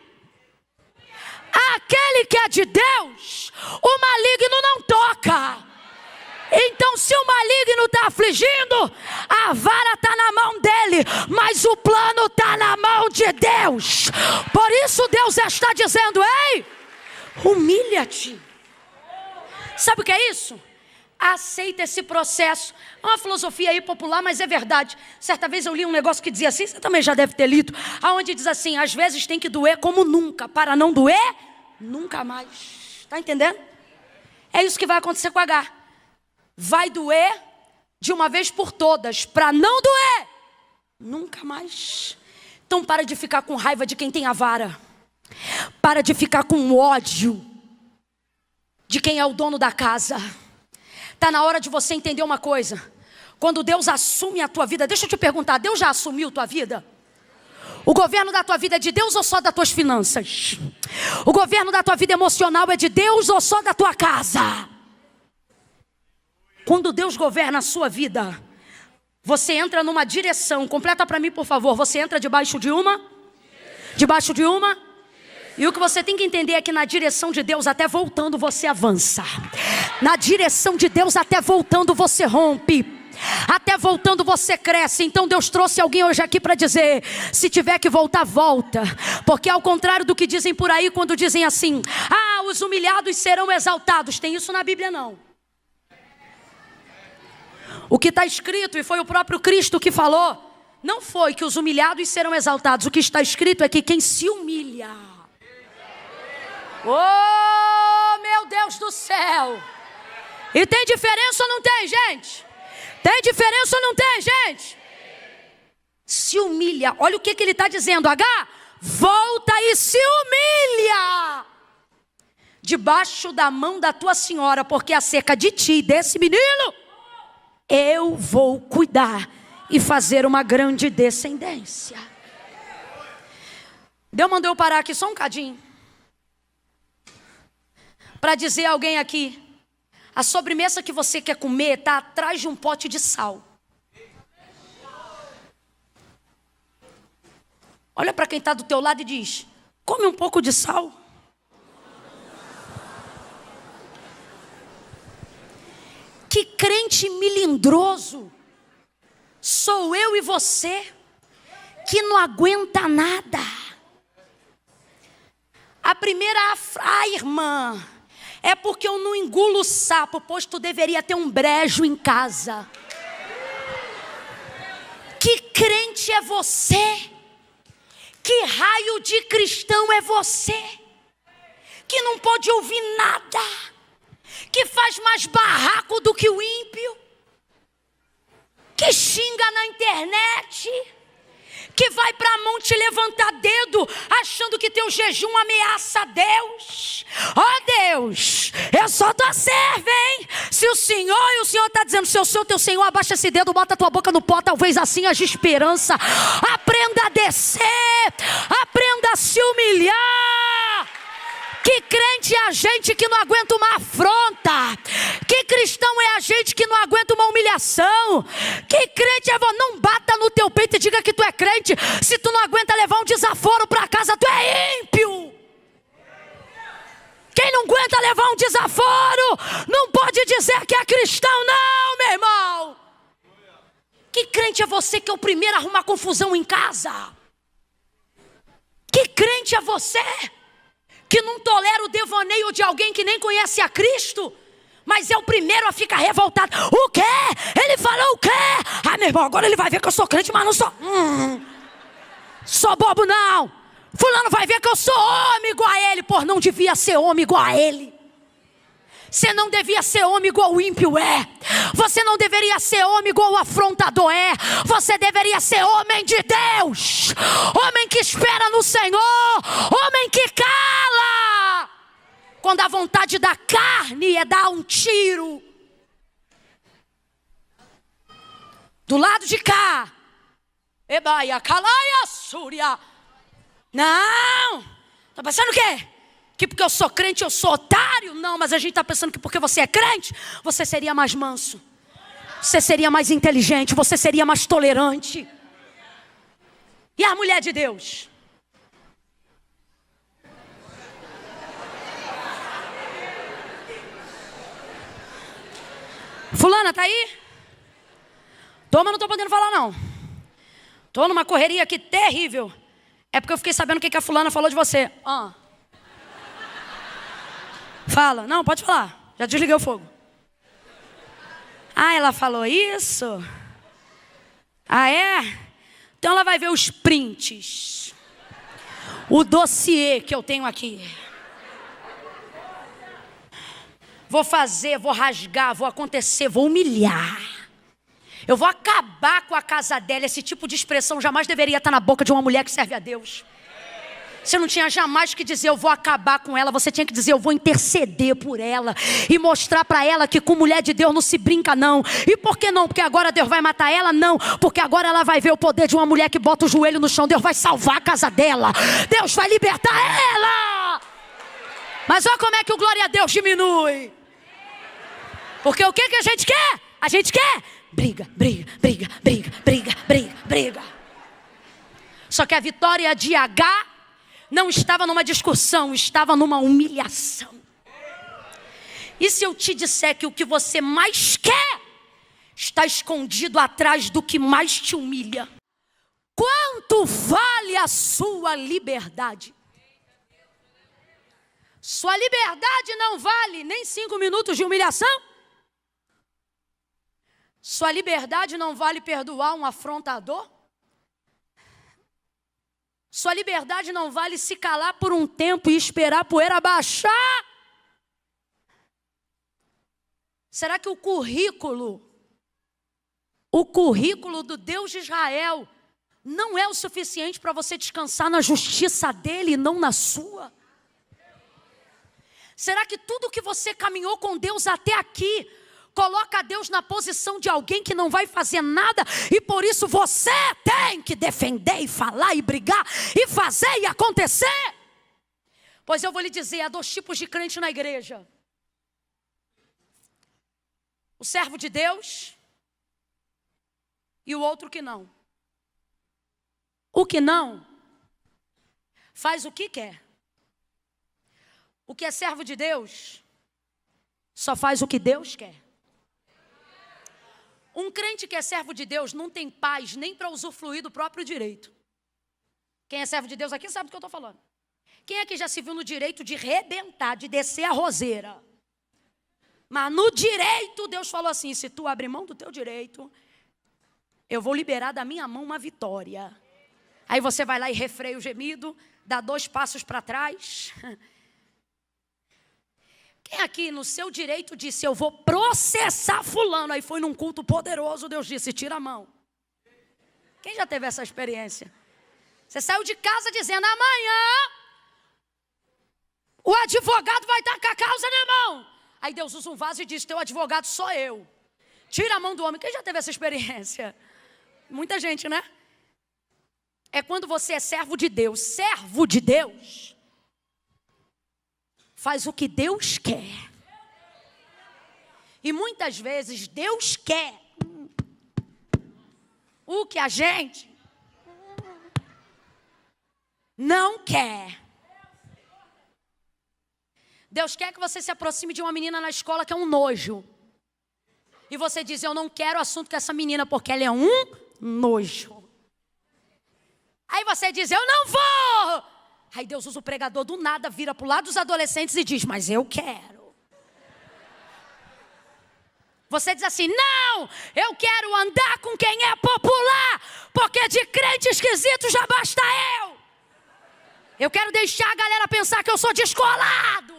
aquele que é de Deus, o maligno não toca. Então se o maligno está afligindo, a vara está na mão dele, mas o plano está na mão de Deus. Por isso Deus está dizendo, ei, humilha-te. Sabe o que é isso? Aceita esse processo. É uma filosofia aí popular, mas é verdade. Certa vez eu li um negócio que dizia assim, você também já deve ter lido, aonde diz assim, às vezes tem que doer como nunca, para não doer nunca mais. Está entendendo? É isso que vai acontecer com H. Vai doer de uma vez por todas, para não doer nunca mais. Então para de ficar com raiva de quem tem a vara. Para de ficar com ódio de quem é o dono da casa. Está na hora de você entender uma coisa. Quando Deus assume a tua vida, deixa eu te perguntar, Deus já assumiu tua vida? O governo da tua vida é de Deus ou só das tuas finanças? O governo da tua vida emocional é de Deus ou só da tua casa? Quando Deus governa a sua vida, você entra numa direção. Completa para mim, por favor. Você entra debaixo de uma? Debaixo de uma? E o que você tem que entender é que na direção de Deus, até voltando, você avança. Na direção de Deus, até voltando, você rompe. Até voltando você cresce. Então Deus trouxe alguém hoje aqui para dizer, se tiver que voltar, volta. Porque ao contrário do que dizem por aí, quando dizem assim, os humilhados serão exaltados. Tem isso na Bíblia não. O que está escrito, e foi o próprio Cristo que falou, não foi que os humilhados serão exaltados. O que está escrito é que quem se humilha. Oh, meu Deus do céu. E tem diferença ou não tem, gente? Tem diferença ou não tem, gente? Se humilha. Olha o que ele está dizendo. H, volta e se humilha debaixo da mão da tua senhora, porque acerca de ti e desse menino eu vou cuidar e fazer uma grande descendência. Deus mandou eu parar aqui só um cadinho para dizer a alguém aqui, a sobremesa que você quer comer está atrás de um pote de sal. Olha para quem está do teu lado e diz, come um pouco de sal. Que crente melindroso sou eu e você, que não aguenta nada. A primeira, irmã, É porque eu não engulo o sapo, pois tu deveria ter um brejo em casa. Que crente é você? Que raio de cristão é você? Que não pode ouvir nada, que faz mais barraco do que o ímpio, que xinga na internet, que vai para a mão te levantar dedo, achando que teu jejum ameaça a Deus. Ó Deus, eu sou tua serva, hein? Se o Senhor está dizendo, se eu sou teu Senhor, abaixa esse dedo, bota a tua boca no pó, talvez assim haja esperança. Aprenda a descer, aprenda a se humilhar. Que crente é a gente que não aguenta uma afronta? Que cristão é a gente que não aguenta uma humilhação? Que crente é você? Não bata no teu peito e diga que tu é crente. Se tu não aguenta levar um desaforo para casa, tu é ímpio. Quem não aguenta levar um desaforo não pode dizer que é cristão, não, meu irmão. Que crente é você que é o primeiro a arrumar confusão em casa? Que crente é você que não tolera o devaneio de alguém que nem conhece a Cristo, mas é o primeiro a ficar revoltado? O quê? Ele falou o quê? Ah, meu irmão, agora ele vai ver que eu sou crente, mas não sou. Sou bobo não. Fulano vai ver que eu sou homem igual a ele. Por não devia ser homem igual a ele. Você não devia ser homem igual o ímpio é. Você não deveria ser homem igual o afrontador é. Você deveria ser homem de Deus. Homem que espera no Senhor. Homem que cala quando a vontade da carne é dar um tiro. Do lado de cá. Ebaia, calaia, súria. Não. Tá pensando o quê? Que porque eu sou crente, eu sou otário? Não, mas a gente está pensando que porque você é crente, você seria mais manso. Você seria mais inteligente, você seria mais tolerante. E a mulher de Deus? Fulana, tá aí? Tô, mas não tô podendo falar não. Tô numa correria aqui terrível. É porque eu fiquei sabendo o que a fulana falou de você. Fala. Não, pode falar. Já desliguei o fogo. Ah, ela falou isso? Ah, é? Então ela vai ver os prints. O dossiê que eu tenho aqui. Vou fazer, vou rasgar, vou acontecer, vou humilhar. Eu vou acabar com a casa dela. Esse tipo de expressão jamais deveria estar na boca de uma mulher que serve a Deus. Você não tinha jamais que dizer eu vou acabar com ela. Você tinha que dizer eu vou interceder por ela e mostrar para ela que com mulher de Deus não se brinca não. E por que não? Porque agora Deus vai matar ela? Não, porque agora ela vai ver o poder de uma mulher que bota o joelho no chão. Deus vai salvar a casa dela. Deus vai libertar ela. Mas olha como é que o glória a Deus diminui. Porque o que a gente quer? A gente quer briga, briga, briga, briga, briga, briga, briga. Só que a vitória de H não estava numa discussão, estava numa humilhação. E se eu te disser que o que você mais quer está escondido atrás do que mais te humilha? Quanto vale a sua liberdade? Sua liberdade não vale nem 5 minutos de humilhação? Sua liberdade não vale perdoar um afrontador? Sua liberdade não vale se calar por um tempo e esperar a poeira baixar? Será que o currículo do Deus de Israel não é o suficiente para você descansar na justiça dele e não na sua? Será que tudo que você caminhou com Deus até aqui coloca Deus na posição de alguém que não vai fazer nada e por isso você tem que defender e falar e brigar e fazer e acontecer? Pois eu vou lhe dizer, há 2 tipos de crente na igreja. O servo de Deus e o outro que não. O que não faz o que quer. O que é servo de Deus só faz o que Deus quer. Um crente que é servo de Deus não tem paz nem para usufruir do próprio direito. Quem é servo de Deus aqui sabe do que eu estou falando. Quem é que já se viu no direito de rebentar, de descer a roseira? Mas no direito, Deus falou assim: se tu abrir mão do teu direito, eu vou liberar da minha mão uma vitória. Aí você vai lá e refreia o gemido, dá 2 passos para trás. Quem aqui no seu direito disse: eu vou processar fulano? Aí foi num culto poderoso, Deus disse: tira a mão. Quem já teve essa experiência? Você saiu de casa dizendo: amanhã o advogado vai estar com a causa na mão. Aí Deus usa um vaso e diz: teu advogado sou eu. Tira a mão do homem. Quem já teve essa experiência? Muita gente, né? É quando você é servo de Deus. Servo de Deus faz o que Deus quer. E muitas vezes Deus quer o que a gente não quer. Deus quer que você se aproxime de uma menina na escola que é um nojo. E você diz: eu não quero assunto com essa menina porque ela é um nojo. Aí você diz: eu não vou. Aí Deus usa o pregador do nada, vira para o lado dos adolescentes e diz: mas eu quero. Você diz assim: não, eu quero andar com quem é popular, porque de crente esquisito já basta eu. Eu quero deixar a galera pensar que eu sou descolado.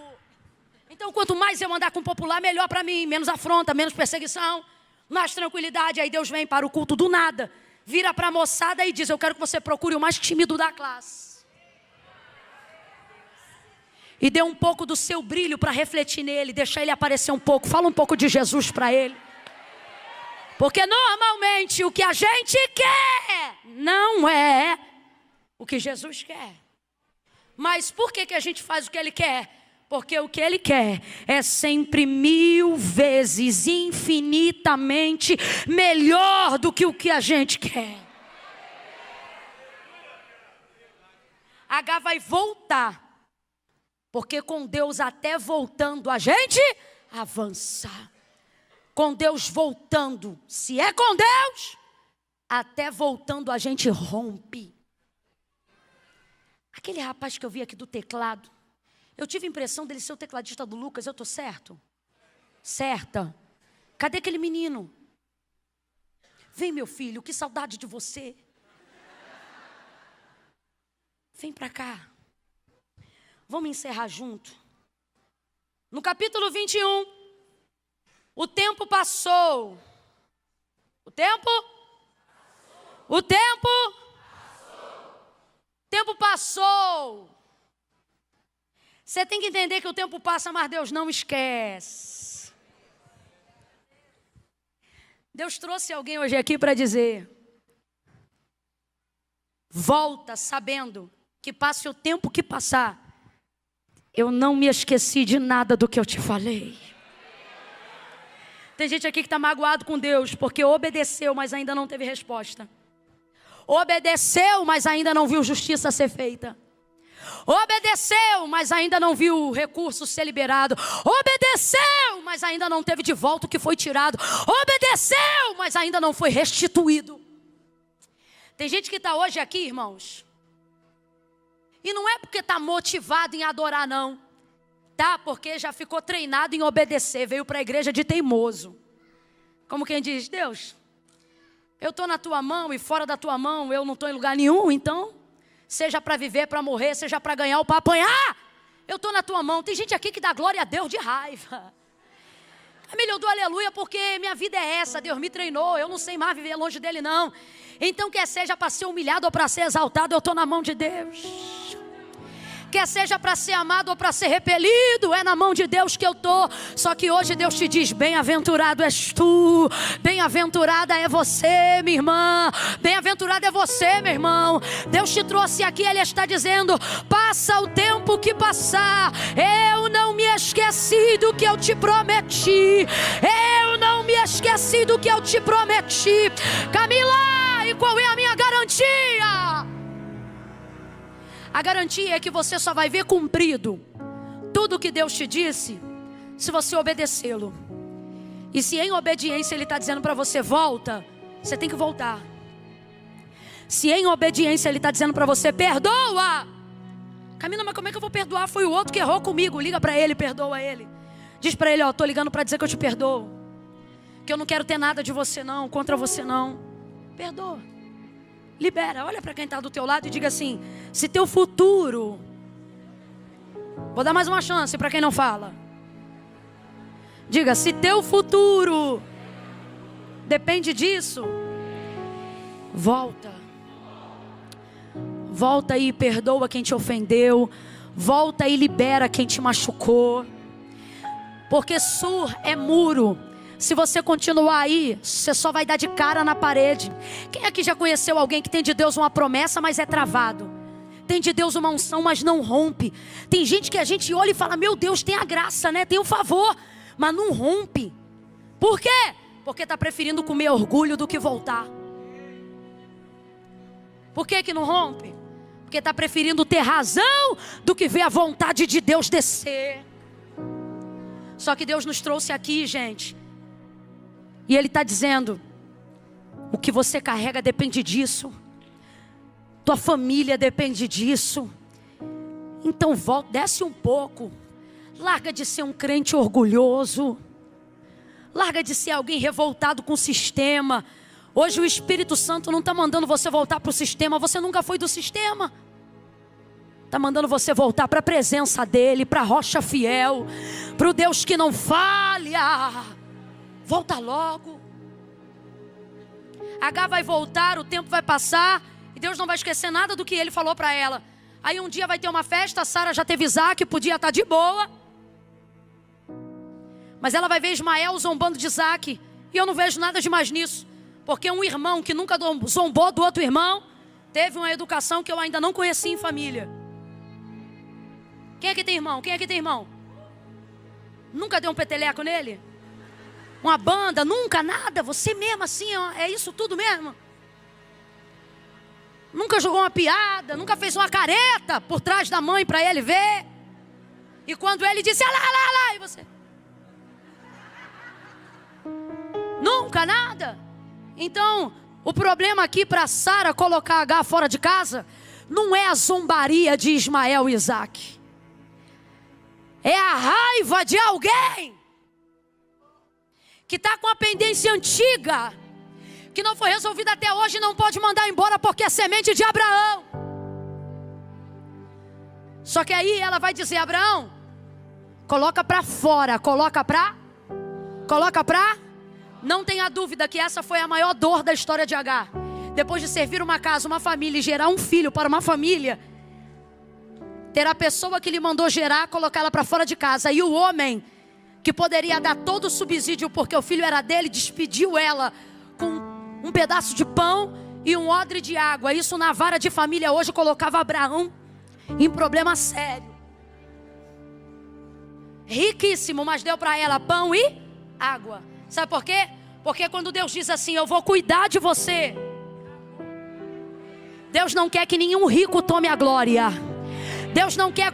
Então, quanto mais eu andar com popular, melhor para mim. Menos afronta, menos perseguição, mais tranquilidade. Aí Deus vem para o culto do nada, vira para a moçada e diz: eu quero que você procure o mais tímido da classe. E dê um pouco do seu brilho para refletir nele, deixar ele aparecer um pouco. Fala um pouco de Jesus para ele. Porque normalmente o que a gente quer não é o que Jesus quer. Mas por que a gente faz o que ele quer? Porque o que ele quer é sempre 1000 vezes, infinitamente melhor do que o que a gente quer. H vai voltar. Porque com Deus até voltando a gente avança. Com Deus voltando, se é com Deus, até voltando a gente rompe. Aquele rapaz que eu vi aqui do teclado, eu tive a impressão dele ser o tecladista do Lucas. Eu estou certo? Certa? Cadê aquele menino? Vem, meu filho, que saudade de você. Vem para cá. Vamos encerrar junto. No capítulo 21, o tempo passou. O tempo? O tempo? O tempo passou. Você tem que entender que o tempo passa, mas Deus não esquece. Deus trouxe alguém hoje aqui para dizer: volta sabendo que passe o tempo que passar, eu não me esqueci de nada do que eu te falei. Tem gente aqui que está magoado com Deus porque obedeceu, mas ainda não teve resposta. Obedeceu, mas ainda não viu justiça ser feita. Obedeceu, mas ainda não viu o recurso ser liberado. Obedeceu, mas ainda não teve de volta o que foi tirado. Obedeceu, mas ainda não foi restituído. Tem gente que está hoje aqui, irmãos, e não é porque está motivado em adorar, não. Tá? Porque já ficou treinado em obedecer. Veio para a igreja de teimoso. Como quem diz: Deus, eu estou na tua mão e fora da tua mão eu não estou em lugar nenhum. Então, seja para viver, para morrer, seja para ganhar ou para apanhar, eu estou na tua mão. Tem gente aqui que dá glória a Deus de raiva. Família, eu dou aleluia porque minha vida é essa. Deus me treinou, eu não sei mais viver longe dele, não. Então, quer seja para ser humilhado ou para ser exaltado, eu estou na mão de Deus. Quer seja para ser amado ou para ser repelido, é na mão de Deus que eu estou. Só que hoje Deus te diz: bem-aventurado és tu, bem-aventurada é você, minha irmã, bem-aventurado é você, meu irmão. Deus te trouxe aqui, Ele está dizendo: passa o tempo que passar, eu não me esqueci do que eu te prometi. Eu não me esqueci do que eu te prometi. Camila, e qual é a minha garantia? A garantia é que você só vai ver cumprido tudo o que Deus te disse se você obedecê-lo. E se em obediência Ele está dizendo para você: volta, você tem que voltar. Se em obediência Ele está dizendo para você: perdoa. Camila, mas como é que eu vou perdoar? Foi o outro que errou comigo. Liga para ele, perdoa ele. Diz para ele, ó, tô ligando para dizer que eu te perdoo. Que eu não quero ter nada de você não, contra você não. Perdoa. Libera, olha para quem está do teu lado e diga assim, se teu futuro... Vou dar mais uma chance para quem não fala. Diga, se teu futuro depende disso, volta. Volta e perdoa quem te ofendeu. Volta e libera quem te machucou. Porque sur é muro. Se você continuar aí, você só vai dar de cara na parede. Quem aqui já conheceu alguém que tem de Deus uma promessa, mas é travado? Tem de Deus uma unção, mas não rompe. Tem gente que a gente olha e fala, meu Deus, tem a graça, né? Tem o favor, mas não rompe. Por quê? Porque está preferindo comer orgulho do que voltar. Por que que não rompe? Porque está preferindo ter razão do que ver a vontade de Deus descer. Só que Deus nos trouxe aqui, gente. E Ele está dizendo, o que você carrega depende disso. Tua família depende disso. Então volta, desce um pouco. Larga de ser um crente orgulhoso. Larga de ser alguém revoltado com o sistema. Hoje o Espírito Santo não está mandando você voltar para o sistema. Você nunca foi do sistema. Está mandando você voltar para a presença dEle, para a rocha fiel, para o Deus que não falha. Volta logo. H vai voltar, o tempo vai passar e Deus não vai esquecer nada do que Ele falou para ela. Aí um dia vai ter uma festa, a Sara já teve Isaac, podia estar de boa. Mas ela vai ver Ismael zombando de Isaac. E eu não vejo nada de mais nisso. Porque um irmão que nunca zombou do outro irmão, teve uma educação que eu ainda não conheci em família. Quem aqui tem irmão? Quem aqui tem irmão? Nunca deu um peteleco nele? Uma banda? Nunca, nada? Você mesmo assim, é isso tudo mesmo? Nunca jogou uma piada? Nunca fez uma careta por trás da mãe para ele ver? E quando ele disse, lá, e você? Nunca, nada? Então, o problema aqui para Sara colocar H fora de casa não é a zombaria de Ismael e Isaac. É a raiva de alguém que está com a pendência antiga, que não foi resolvida até hoje e não pode mandar embora porque é semente de Abraão. Só que aí ela vai dizer, Abraão, coloca para fora, coloca para... Não tenha dúvida que essa foi a maior dor da história de Agar. Depois de servir uma casa, uma família e gerar um filho para uma família, ter a pessoa que lhe mandou gerar, colocá-la para fora de casa. E o homem, que poderia dar todo o subsídio porque o filho era dele, despediu ela com um pedaço de pão e um odre de água. Isso na vara de família hoje colocava Abraão em problema sério. Riquíssimo, mas deu para ela pão e água. Sabe por quê? Porque quando Deus diz assim, eu vou cuidar de você, Deus não quer que nenhum rico tome a glória. Deus não quer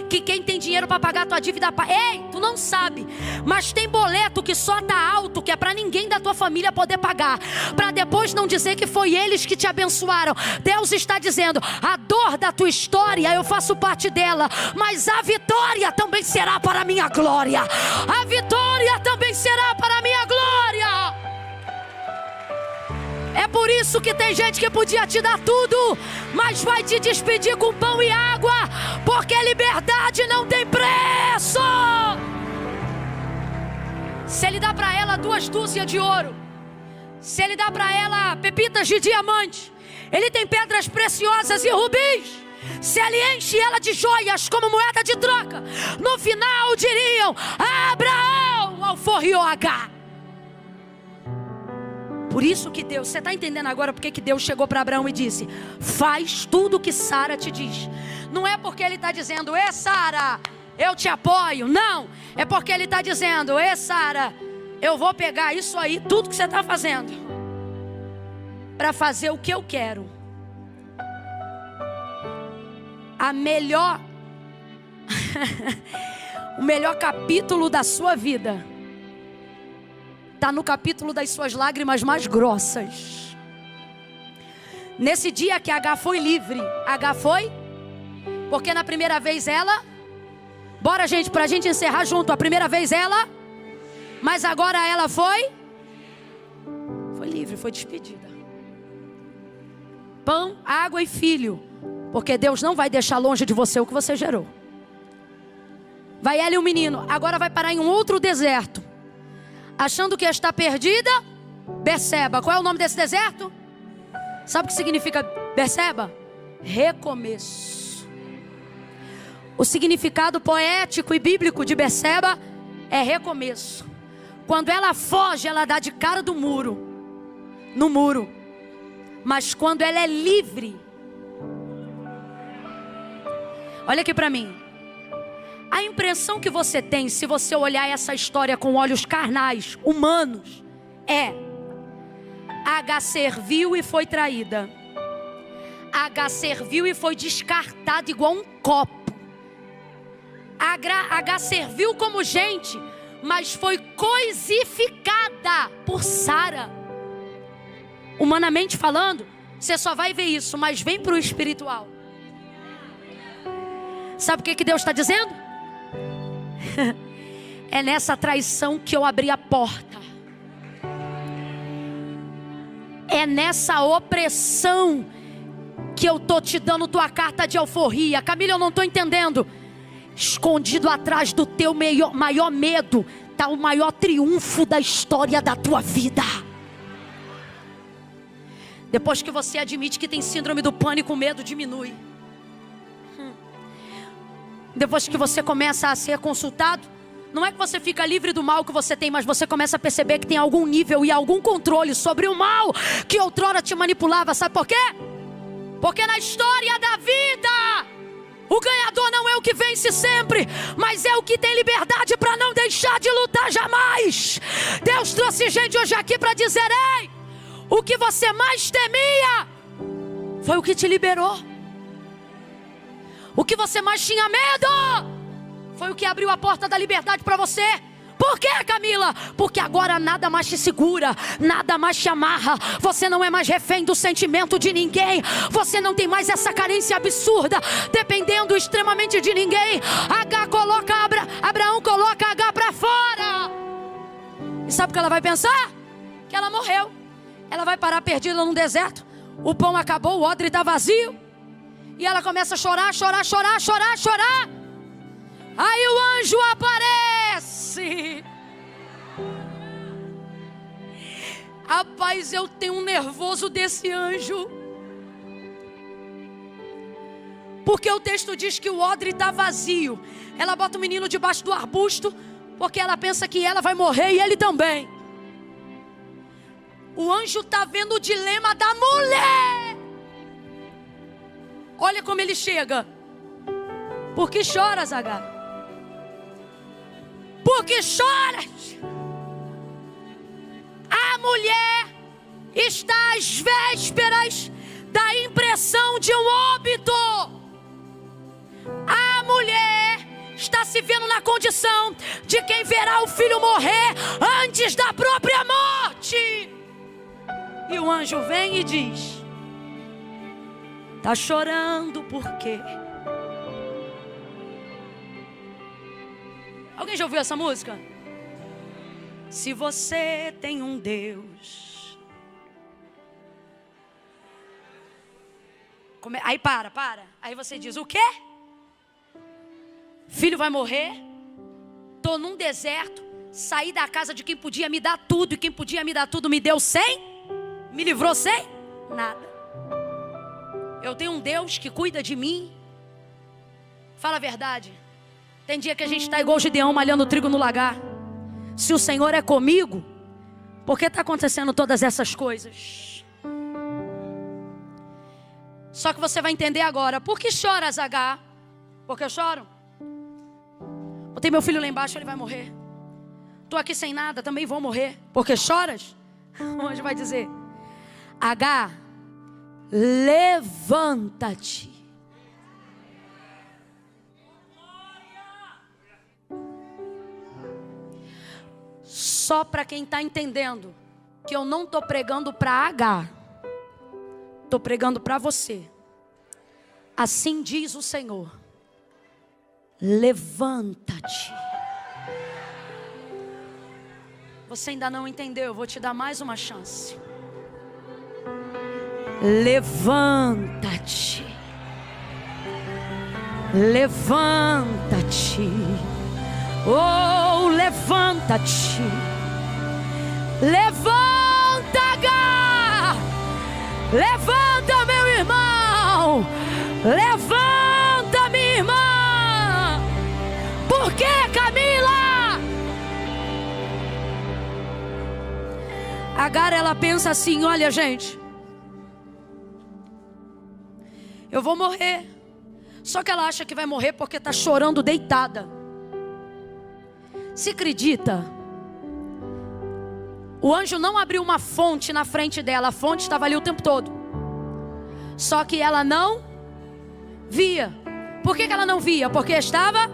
que quem tem dinheiro para pagar a tua dívida. Ei, tu não sabe, mas tem boleto que só tá alto, que é para ninguém da tua família poder pagar, para depois não dizer que foi eles que te abençoaram. Deus está dizendo, a dor da tua história eu faço parte dela, mas a vitória também será para a minha glória. A vitória também será para a minha glória. É por isso que tem gente que podia te dar tudo, mas vai te despedir com pão e água, porque liberdade não tem preço. Se ele dá para ela 2 dúzias de ouro, se ele dá para ela pepitas de diamante, ele tem pedras preciosas e rubis. Se ele enche ela de joias como moeda de troca, no final diriam, Abraão alforriou Agar. Por isso que Deus, você está entendendo agora porque que Deus chegou para Abraão e disse, faz tudo o que Sara te diz. Não é porque ele está dizendo, Sara, eu te apoio. Não, é porque ele está dizendo, Sara, eu vou pegar isso aí, tudo que você está fazendo, para fazer o que eu quero. A melhor o melhor capítulo da sua vida está no capítulo das suas lágrimas mais grossas. Nesse dia que Agar foi livre. Agar foi porque na primeira vez ela Bora, gente, pra gente encerrar junto. A primeira vez ela, mas agora ela foi livre, foi despedida. Pão, água e filho. Porque Deus não vai deixar longe de você o que você gerou. Vai ela e o menino. Agora vai parar em um outro deserto. Achando que está perdida. Berseba. Qual é o nome desse deserto? Sabe o que significa Berseba? Recomeço. O significado poético e bíblico de Berseba é recomeço. Quando ela foge, ela dá de cara no muro. Mas quando ela é livre, olha aqui para mim. A impressão que você tem, se você olhar essa história com olhos carnais, humanos, é: H serviu e foi traída. H serviu e foi descartada igual um copo. H serviu como gente, mas foi coisificada por Sara. Humanamente falando, você só vai ver isso, mas vem para o espiritual. Sabe o que Deus está dizendo? É nessa traição que eu abri a porta. É nessa opressão que eu estou te dando tua carta de alforria. Camila, eu não estou entendendo. Escondido atrás do teu maior medo está o maior triunfo da história da tua vida. Depois que você admite que tem síndrome do pânico, o medo diminui. Depois que você começa a ser consultado, não é que você fica livre do mal que você tem, mas você começa a perceber que tem algum nível e algum controle sobre o mal que outrora te manipulava. Sabe por quê? Porque na história da vida, o ganhador não é o que vence sempre, mas é o que tem liberdade para não deixar de lutar jamais. Deus trouxe gente hoje aqui para dizer: ei, o que você mais temia foi o que te liberou. O que você mais tinha medo foi o que abriu a porta da liberdade para você. Por quê, Camila? Porque agora nada mais te segura, nada mais te amarra. Você não é mais refém do sentimento de ninguém. Você não tem mais essa carência absurda, dependendo extremamente de ninguém. Abraão coloca H para fora. E sabe o que ela vai pensar? Que ela morreu. Ela vai parar perdida num deserto. O pão acabou, o odre está vazio. E ela começa a chorar. Aí o anjo aparece. Rapaz, eu tenho um nervoso desse anjo. Porque o texto diz que o odre está vazio. Ela bota o menino debaixo do arbusto, porque ela pensa que ela vai morrer e ele também. O anjo está vendo o dilema da mulher. Olha como ele chega. Por que choras, Agar? Por que choras? A mulher está às vésperas da impressão de um óbito. A mulher está se vendo na condição de quem verá o filho morrer antes da própria morte. E o anjo vem e diz: tá chorando por quê? Alguém já ouviu essa música? Se você tem um Deus. Aí para. Aí você diz: o quê? Filho vai morrer? Tô num deserto. Saí da casa de quem podia me dar tudo. E quem podia me dar tudo me deu sem? Me livrou sem? Nada. Eu tenho um Deus que cuida de mim. Fala a verdade. Tem dia que a gente está igual o Gideão malhando trigo no lagar. Se o Senhor é comigo, por que está acontecendo todas essas coisas? Só que você vai entender agora. Por que choras, Agar? Porque eu choro? Botei meu filho lá embaixo, ele vai morrer. Estou aqui sem nada, também vou morrer. Porque choras? O anjo vai dizer: Agar, levanta-te. Só para quem está entendendo que eu não estou pregando para Agar, estou pregando para você. Assim diz o Senhor: levanta-te. Você ainda não entendeu, eu vou te dar mais uma chance. Levanta-te. Levanta-te. Oh, levanta-te. Levanta, Agar. Levanta, meu irmão. Levanta, minha irmã. Por que, Camila? Agar, ela pensa assim: olha, gente, eu vou morrer. Só que ela acha que vai morrer porque está chorando deitada. Se acredita? O anjo não abriu uma fonte na frente dela. A fonte estava ali o tempo todo. Só que ela não via. Por que ela não via? Porque estava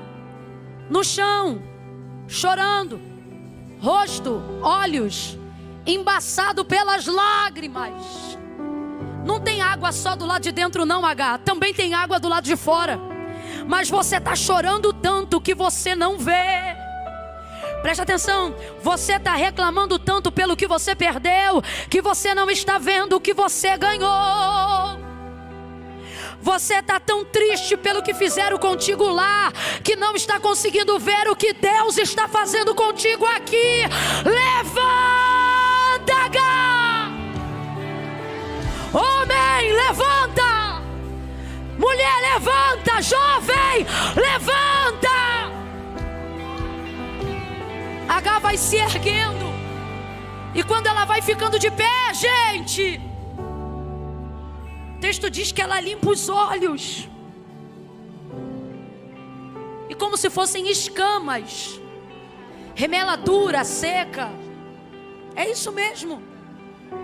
no chão, chorando, rosto, olhos embaçado pelas lágrimas. Não tem água só do lado de dentro não, Agar. Também tem água do lado de fora. Mas você está chorando tanto que você não vê. Presta atenção. Você está reclamando tanto pelo que você perdeu, que você não está vendo o que você ganhou. Você está tão triste pelo que fizeram contigo lá, que não está conseguindo ver o que Deus está fazendo contigo aqui. Levanta, Agar. Homem, levanta. Mulher, levanta. Jovem, levanta. Agar vai se erguendo. E quando ela vai ficando de pé, gente, o texto diz que ela limpa os olhos. E como se fossem escamas, remeladura, seca. É isso mesmo.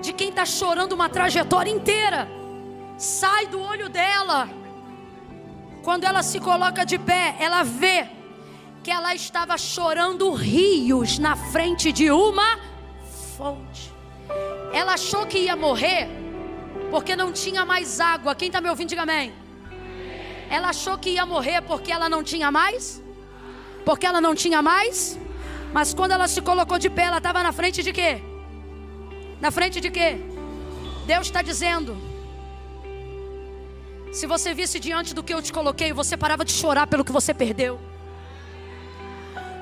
De quem está chorando uma trajetória inteira. Sai do olho dela. Quando ela se coloca de pé, ela vê que ela estava chorando rios na frente de uma fonte. Ela achou que ia morrer porque não tinha mais água. Quem está me ouvindo, diga amém. Ela achou que ia morrer porque ela não tinha mais. Porque ela não tinha mais. Mas quando ela se colocou de pé, ela estava na frente de quê? Na frente de quê? Deus está dizendo: se você visse diante do que eu te coloquei, você parava de chorar pelo que você perdeu.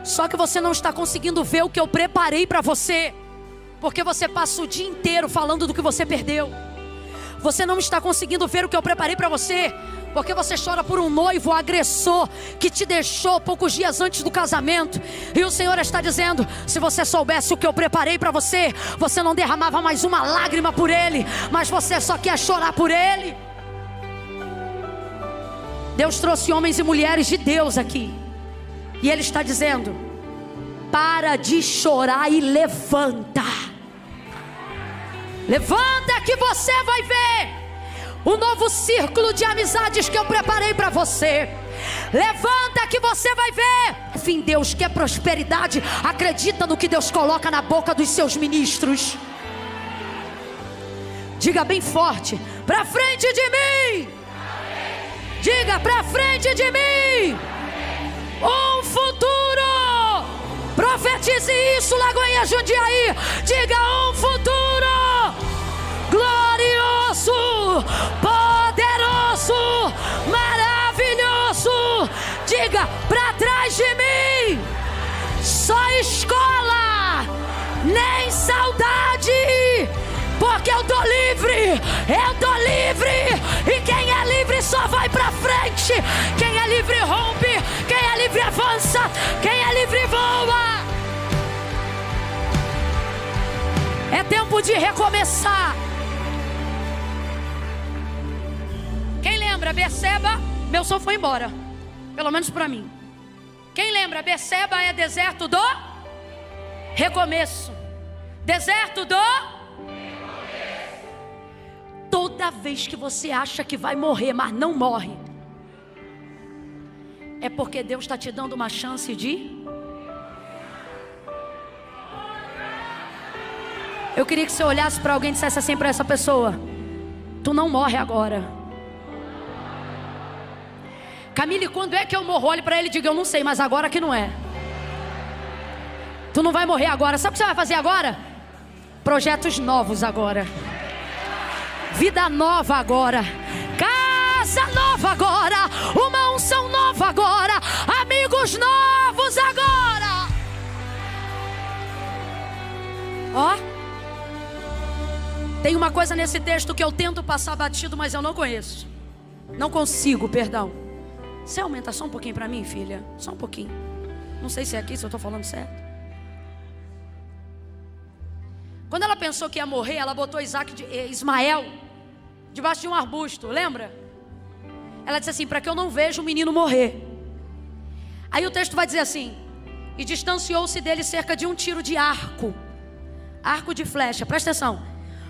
Só que você não está conseguindo ver o que eu preparei para você, porque você passa o dia inteiro falando do que você perdeu. Você não está conseguindo ver o que eu preparei para você, porque você chora por um noivo agressor que te deixou poucos dias antes do casamento. E o Senhor está dizendo: se você soubesse o que eu preparei para você, você não derramava mais uma lágrima por ele, mas você só quer chorar por ele. Deus trouxe homens e mulheres de Deus aqui, e Ele está dizendo: para de chorar e levanta. Levanta que você vai ver o novo círculo de amizades que eu preparei para você. Levanta que você vai ver. Enfim, Deus quer prosperidade. Acredita no que Deus coloca na boca dos seus ministros. Diga bem forte: para frente de mim. Diga: para frente de mim. Um futuro. Profetize isso, Lagoinha Jundiaí. Diga: um futuro glorioso, poderoso, maravilhoso. Diga: para trás de mim só escola, nem saudade, porque eu tô livre, eu tô livre. E quem é livre só vai pra frente. Quem é livre rompe, quem é livre avança, quem é livre voa. É tempo de recomeçar. Quem lembra? Beceba, meu som foi embora, pelo menos pra mim. Quem lembra? Beceba é deserto do recomeço. Deserto do recomeço. Toda vez que você acha que vai morrer, mas não morre, é porque Deus está te dando uma chance de... Eu queria que você olhasse para alguém e dissesse assim para essa pessoa: tu não morre agora. Camille, quando é que eu morro? Olhe para ele e diga: eu não sei, mas agora que não é. Tu não vai morrer agora. Sabe o que você vai fazer agora? Projetos novos agora. Vida nova agora. Casa nova agora. Uma unção nova agora. Amigos novos agora. Ó. Tem uma coisa nesse texto que eu tento passar batido, mas eu não conheço. Não consigo, perdão. Você aumenta só um pouquinho para mim, filha? Só um pouquinho. Não sei se é aqui, se eu estou falando certo. Quando ela pensou que ia morrer, ela botou Ismael debaixo de um arbusto, lembra? Ela disse assim: para que eu não veja o menino morrer. Aí o texto vai dizer assim: e distanciou-se dele cerca de 1 tiro de arco. Arco de flecha, presta atenção.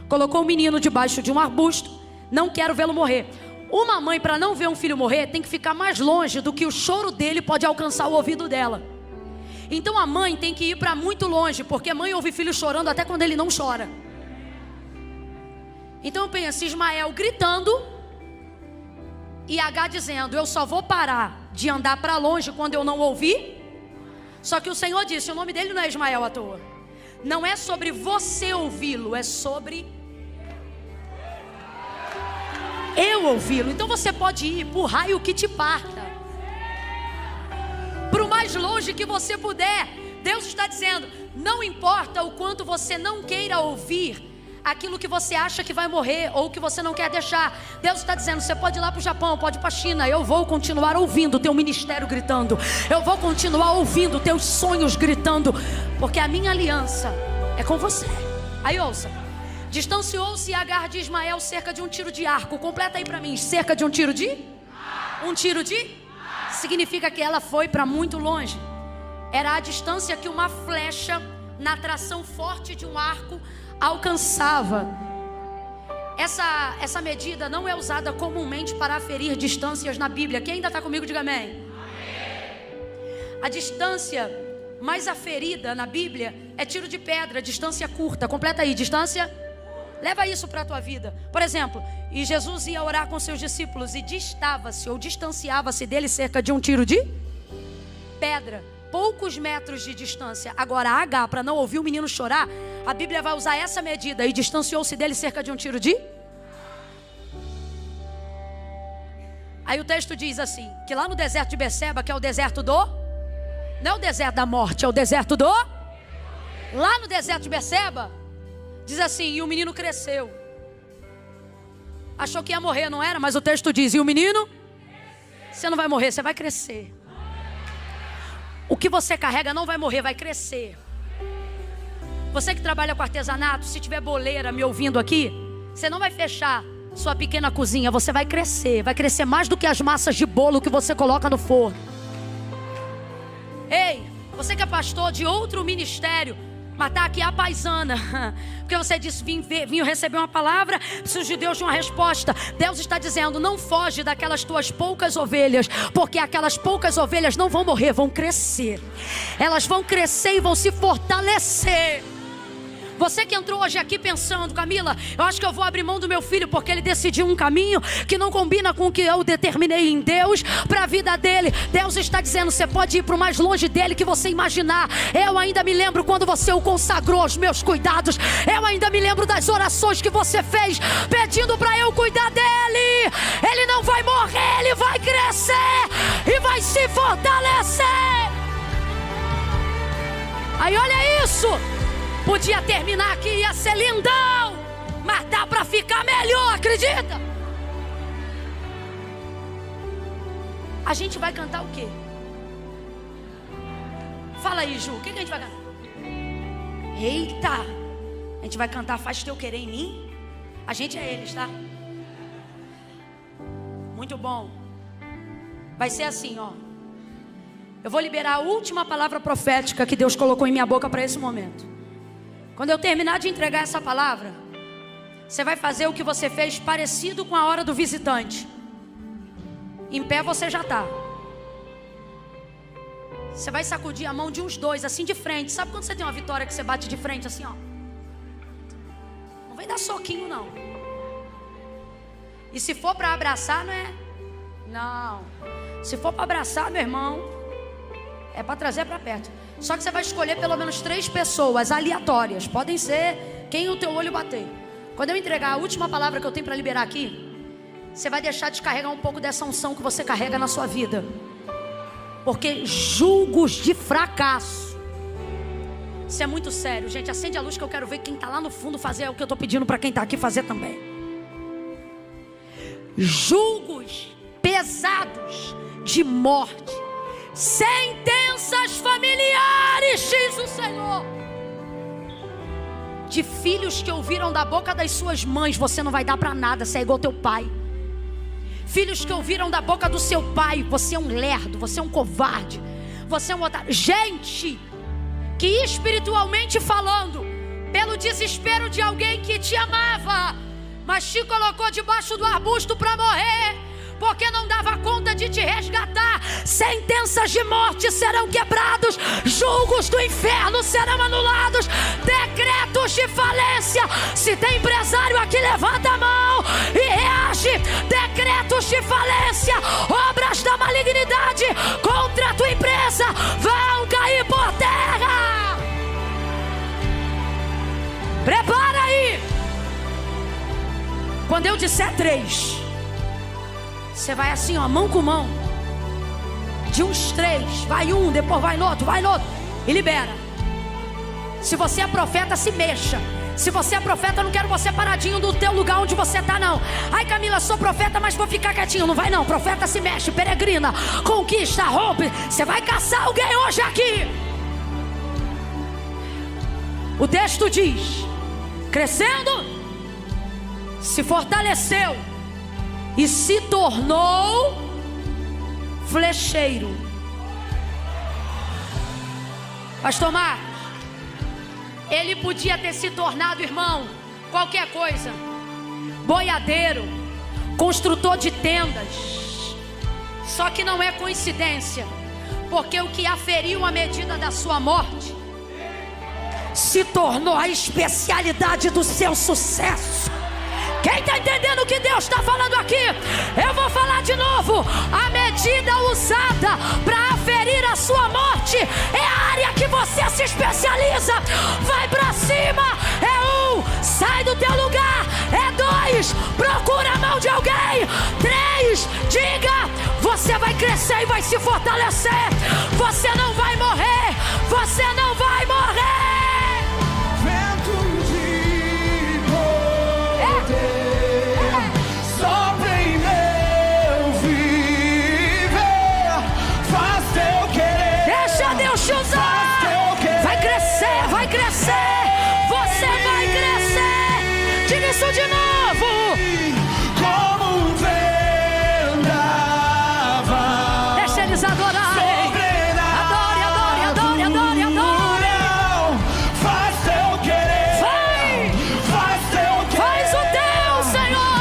Colocou o menino debaixo de um arbusto. Não quero vê-lo morrer. Uma mãe, para não ver um filho morrer, tem que ficar mais longe do que o choro dele pode alcançar o ouvido dela. Então a mãe tem que ir para muito longe, porque a mãe ouve filho chorando até quando ele não chora. Então eu penso, Ismael gritando e Agar dizendo: eu só vou parar de andar para longe quando eu não ouvir. Só que o Senhor disse: o nome dele não é Ismael à toa. Não é sobre você ouvi-lo, é sobre eu ouvi-lo. Então você pode ir por raio que te parta, para o mais longe que você puder. Deus está dizendo: não importa o quanto você não queira ouvir aquilo que você acha que vai morrer ou que você não quer deixar. Deus está dizendo: você pode ir lá para o Japão, pode ir para a China. Eu vou continuar ouvindo o teu ministério gritando. Eu vou continuar ouvindo teus sonhos gritando, porque a minha aliança é com você. Aí ouça: distanciou-se Agar de Ismael cerca de 1 tiro de arco. Completa aí para mim: cerca de 1 tiro de? 1 tiro de? Significa que ela foi para muito longe. Era a distância que uma flecha, na tração forte de um arco, alcançava. Essa medida não é usada comumente para aferir distâncias na Bíblia. Quem ainda está comigo, diga amém. A distância mais aferida na Bíblia é tiro de pedra, distância curta. Completa aí: distância. Leva isso para a tua vida. Por exemplo, e Jesus ia orar com seus discípulos e distava-se ou distanciava-se dele cerca de 1 tiro de pedra, poucos metros de distância. Agora Agar, para não ouvir o menino chorar, a Bíblia vai usar essa medida: e distanciou-se dele cerca de 1 tiro de. Aí o texto diz assim, que lá no deserto de Beceba, que é o deserto do, não é o deserto da morte, é o deserto do, lá no deserto de Beceba, diz assim: e o menino cresceu. Achou que ia morrer, não era? Mas o texto diz: e o menino, você não vai morrer, você vai crescer. O que você carrega não vai morrer, vai crescer. Você que trabalha com artesanato, se tiver boleira me ouvindo aqui, você não vai fechar sua pequena cozinha, você vai crescer mais do que as massas de bolo que você coloca no forno. Ei, você que é pastor de outro ministério, mas está aqui a paisana, porque você disse: vim receber uma palavra, preciso de Deus de uma resposta. Deus está dizendo: não foge daquelas tuas poucas ovelhas, porque aquelas poucas ovelhas não vão morrer, vão crescer. Elas vão crescer e vão se fortalecer. Você que entrou hoje aqui pensando: Camila, eu acho que eu vou abrir mão do meu filho porque ele decidiu um caminho que não combina com o que eu determinei em Deus para a vida dele. Deus está dizendo: você pode ir para o mais longe dele que você imaginar. Eu ainda me lembro quando você o consagrou aos meus cuidados. Eu ainda me lembro das orações que você fez pedindo para eu cuidar dele. Ele não vai morrer, ele vai crescer e vai se fortalecer. Aí olha isso. Podia terminar aqui, ia ser lindão, mas dá para ficar melhor, acredita? A gente vai cantar o quê? Fala aí, Ju, o que a gente vai cantar? Eita, a gente vai cantar Faz Teu Querer em Mim? A gente é eles, tá? Muito bom. Vai ser assim, ó. Eu vou liberar a última palavra profética que Deus colocou em minha boca para esse momento. Quando eu terminar de entregar essa palavra, você vai fazer o que você fez parecido com a hora do visitante. Em pé você já está. Você vai sacudir a mão de uns dois, assim de frente. Sabe quando você tem uma vitória que você bate de frente assim, ó? Não vai dar soquinho, não. E se for para abraçar, Não. Se for para abraçar, meu irmão, é para trazer para perto. Só que você vai escolher pelo menos 3 pessoas aleatórias. Podem ser quem o teu olho bater. Quando eu entregar a última palavra que eu tenho para liberar aqui, você vai deixar de carregar um pouco dessa unção que você carrega na sua vida. Porque julgos de fracasso, isso é muito sério. Gente, acende a luz que eu quero ver quem está lá no fundo fazer o que eu estou pedindo para quem está aqui fazer também. Julgos pesados de morte, sentenças familiares, diz o Senhor, de filhos que ouviram da boca das suas mães: você não vai dar para nada, você é igual ao teu pai. Filhos que ouviram da boca do seu pai: você é um lerdo, você é um covarde, você é um otário. Gente que espiritualmente falando, pelo desespero de alguém que te amava, mas te colocou debaixo do arbusto para morrer, porque não dava conta de te resgatar, sentenças de morte serão quebrados, julgos do inferno serão anulados, decretos de falência. Se tem empresário aqui, levanta a mão e reage. Decretos de falência, obras da malignidade contra a tua empresa vão cair por terra. Prepara aí. Quando eu disser 3, você vai assim, ó, mão com mão. De uns 3, vai um, depois vai no outro, e libera. Se você é profeta, se mexa. Se você é profeta, eu não quero você paradinho do teu lugar onde você está, não. Ai, Camila, sou profeta, mas vou ficar quietinho. Não vai não, profeta se mexe, peregrina, conquista, rompe. Você vai caçar alguém hoje aqui. O texto diz: crescendo, se fortaleceu e se tornou flecheiro. Pastor Marcos, ele podia ter se tornado, irmão, qualquer coisa: boiadeiro, construtor de tendas. Só que não é coincidência, porque o que aferiu a medida da sua morte se tornou a especialidade do seu sucesso. Quem está entendendo o que Deus está falando aqui? Eu vou falar de novo. A medida usada para aferir a sua morte é a área que você se especializa. Vai para cima. É 1, sai do teu lugar. É 2, procura a mão de alguém. 3, diga: você vai crescer e vai se fortalecer. Você não vai morrer. Você não vai morrer. Vai crescer, você vai crescer. Diga isso de novo. Como um vendaval. Deixa eles adorarem. Adore, adore, adore, adore, adore. Faz teu querer. Faz teu querer. Faz o teu, Senhor.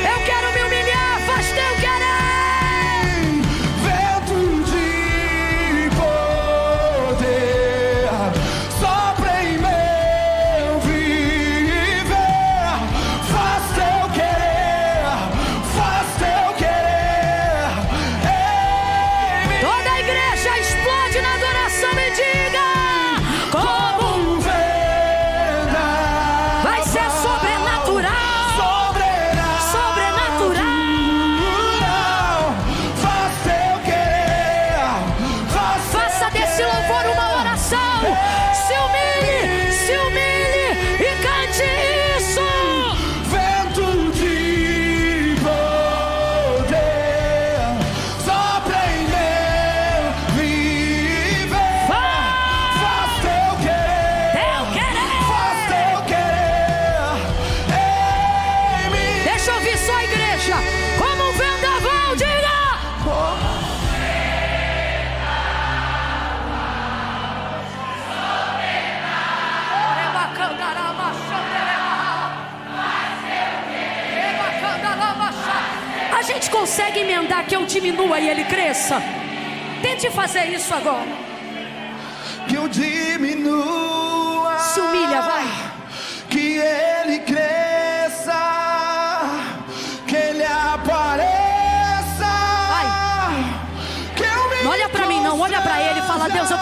Eu quero me humilhar. Faz teu querer. Vento de poder. A gente consegue emendar que eu diminua e ele cresça? Tente fazer isso agora. Que eu diminua. Se humilha, vai. Que ele cresça. Que ele apareça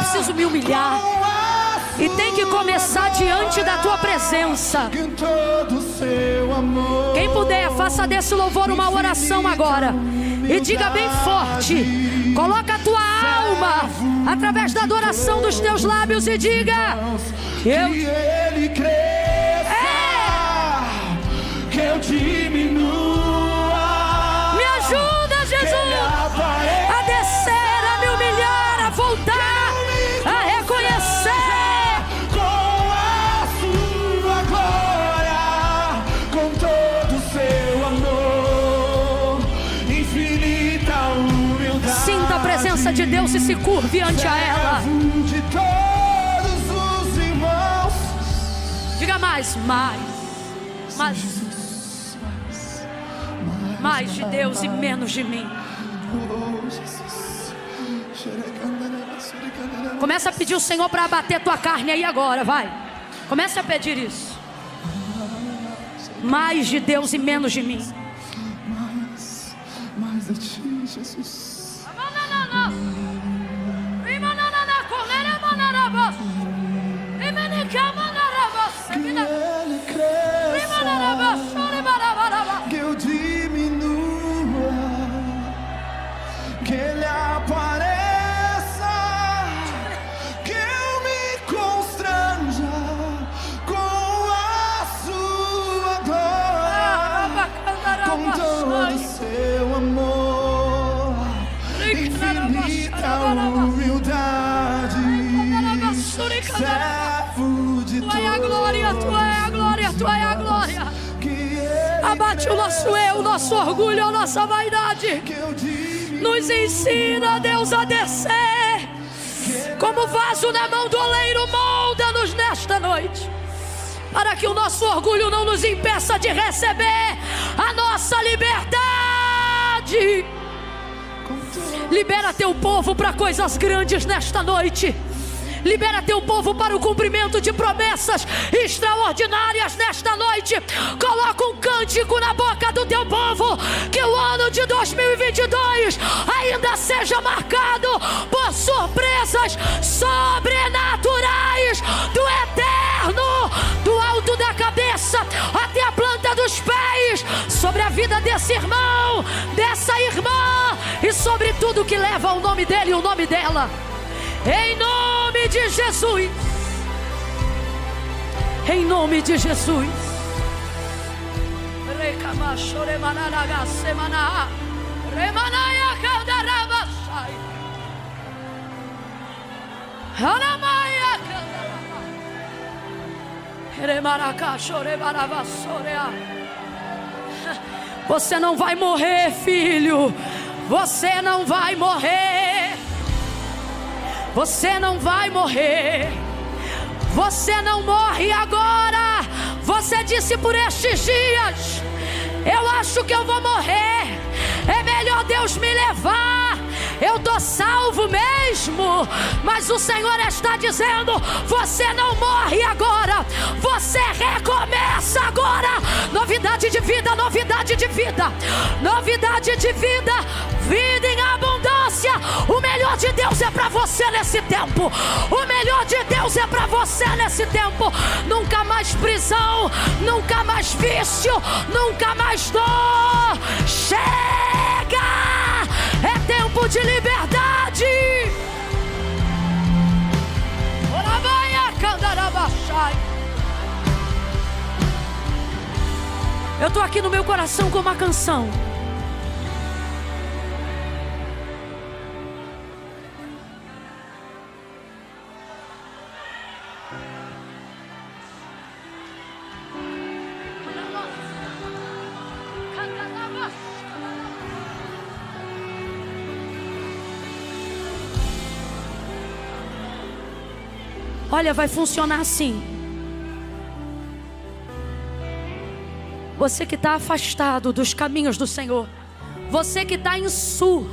preciso me humilhar. E tem que começar diante da tua presença. Quem puder, faça desse louvor uma oração agora. E diga bem forte. Coloca a tua alma através da adoração dos teus lábios e diga: que ele cresça, que eu diminua. Me ajuda, Jesus, a descer, a me humilhar, a voltar, a reconhecer. Sinta a presença de Deus e se curve ante a ela. De todos os irmãos. Diga mais de Deus e menos de mim. Começa a pedir o Senhor para abater tua carne aí agora, vai. Começa a pedir isso. Mais de Deus e menos de mim. Mais de ti, Jesus. Que ele cresça, que eu diminua, que ele apareça, que eu me constranja com a sua glória, com todo o seu amor, infinita humildade, servo de Deus. Tu é a glória, tu é a glória, tu é a glória. Abate o nosso eu, o nosso orgulho, a nossa vaidade. Nos ensina, Deus, a descer. Como vaso na mão do oleiro, molda-nos nesta noite, para que o nosso orgulho não nos impeça de receber a nossa liberdade. Libera teu povo para coisas grandes nesta noite. Libera teu povo para o cumprimento de promessas extraordinárias nesta noite. Coloca um cântico na boca do teu povo, que o ano de 2022 ainda seja marcado por surpresas sobrenaturais do eterno, do alto da cabeça até a planta dos pés, sobre a vida desse irmão, dessa irmã, e sobre tudo que leva o nome dele e o nome dela. Em nome de Jesus. Em nome de Jesus. Você não vai morrer, filho. Você não vai morrer. Você não vai morrer. Você não morre agora. Você disse por estes dias: eu acho que eu vou morrer. É melhor Deus me levar. Eu estou salvo mesmo. Mas o Senhor está dizendo: você não morre agora. Você recomeça agora. Novidade de vida, novidade de vida. Novidade de vida. Vida em abundância. O melhor de Deus é para você nesse tempo. O melhor de Deus é para você nesse tempo. Nunca mais prisão. Nunca mais vício. Nunca mais dor. Chega! É tempo de liberdade. Eu estou aqui no meu coração com uma canção. Olha, vai funcionar assim. Você que está afastado dos caminhos do Senhor, você que está em Sur,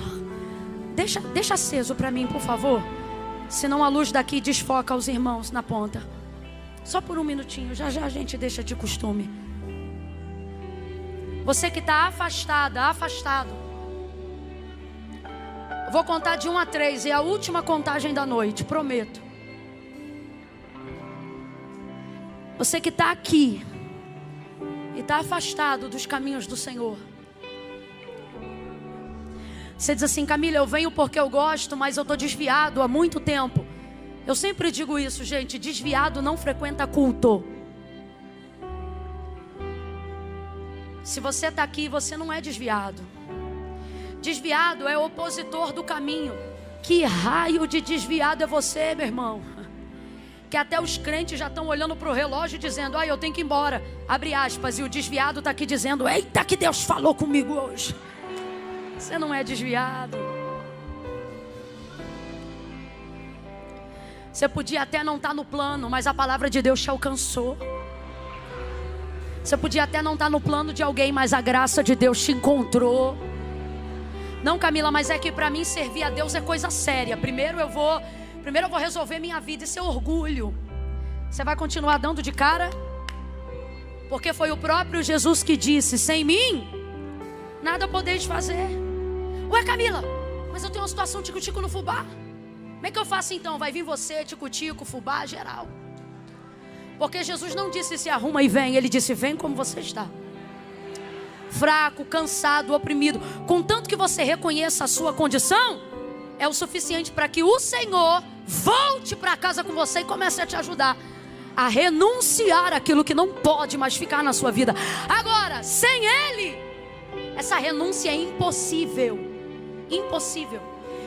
deixa aceso para mim, por favor. Senão a luz daqui desfoca os irmãos na ponta. Só por um minutinho, já já a gente deixa de costume. Você que está afastado. Eu vou contar de 1 a 3, é a última contagem da noite, prometo. Você que está aqui e está afastado dos caminhos do Senhor. Você diz assim: Camila, eu venho porque eu gosto, mas eu estou desviado há muito tempo. Eu sempre digo isso, gente: desviado não frequenta culto. Se você está aqui, você não é desviado. Desviado é opositor do caminho. Que raio de desviado é você, meu irmão? Que até os crentes já estão olhando para o relógio dizendo: eu tenho que ir embora, abre aspas. E o desviado está aqui dizendo: eita, que Deus falou comigo hoje. Você não é desviado. Você podia até não estar no plano, mas a palavra de Deus te alcançou. Você podia até não estar no plano de alguém, mas a graça de Deus te encontrou. Não, Camila, mas é que para mim servir a Deus é coisa séria. Primeiro eu vou resolver minha vida. Isso é orgulho. Você vai continuar dando de cara? Porque foi o próprio Jesus que disse: sem mim nada podeis fazer. Ué, Camila, mas eu tenho uma situação tico-tico no fubá. Como é que eu faço então? Vai vir você, tico-tico, fubá, geral. Porque Jesus não disse se arruma e vem. Ele disse: vem como você está. Fraco, cansado, oprimido. Contanto que você reconheça a sua condição, é o suficiente para que o Senhor volte para casa com você e comece a te ajudar a renunciar aquilo que não pode mais ficar na sua vida. Agora, sem Ele, essa renúncia é impossível. Impossível.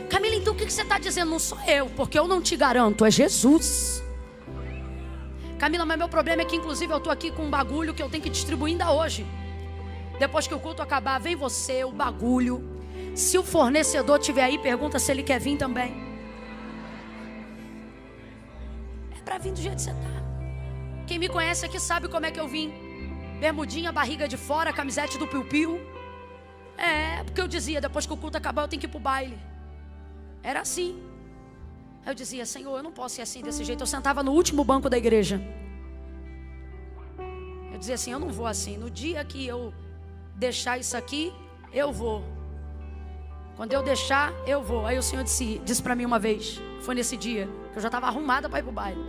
Camila, então o que você está dizendo? Não sou eu, porque eu não te garanto, é Jesus. Camila, mas meu problema é que inclusive eu estou aqui com um bagulho que eu tenho que distribuir ainda hoje. Depois que o culto acabar, vem você, o bagulho. Se o fornecedor estiver aí, pergunta se ele quer vir também. É para vir do jeito que você está. Quem me conhece aqui sabe como é que eu vim. Bermudinha, barriga de fora, camisete do piu-piu. É, porque eu dizia, depois que o culto acabar, eu tenho que ir para o baile. Era assim. Aí eu dizia: Senhor, eu não posso ir assim, desse jeito. Eu sentava no último banco da igreja. Eu dizia assim: eu não vou assim. No dia que eu deixar isso aqui, eu vou. Quando eu deixar, eu vou. Aí o Senhor disse para mim uma vez, foi nesse dia, que eu já estava arrumada para ir para o baile.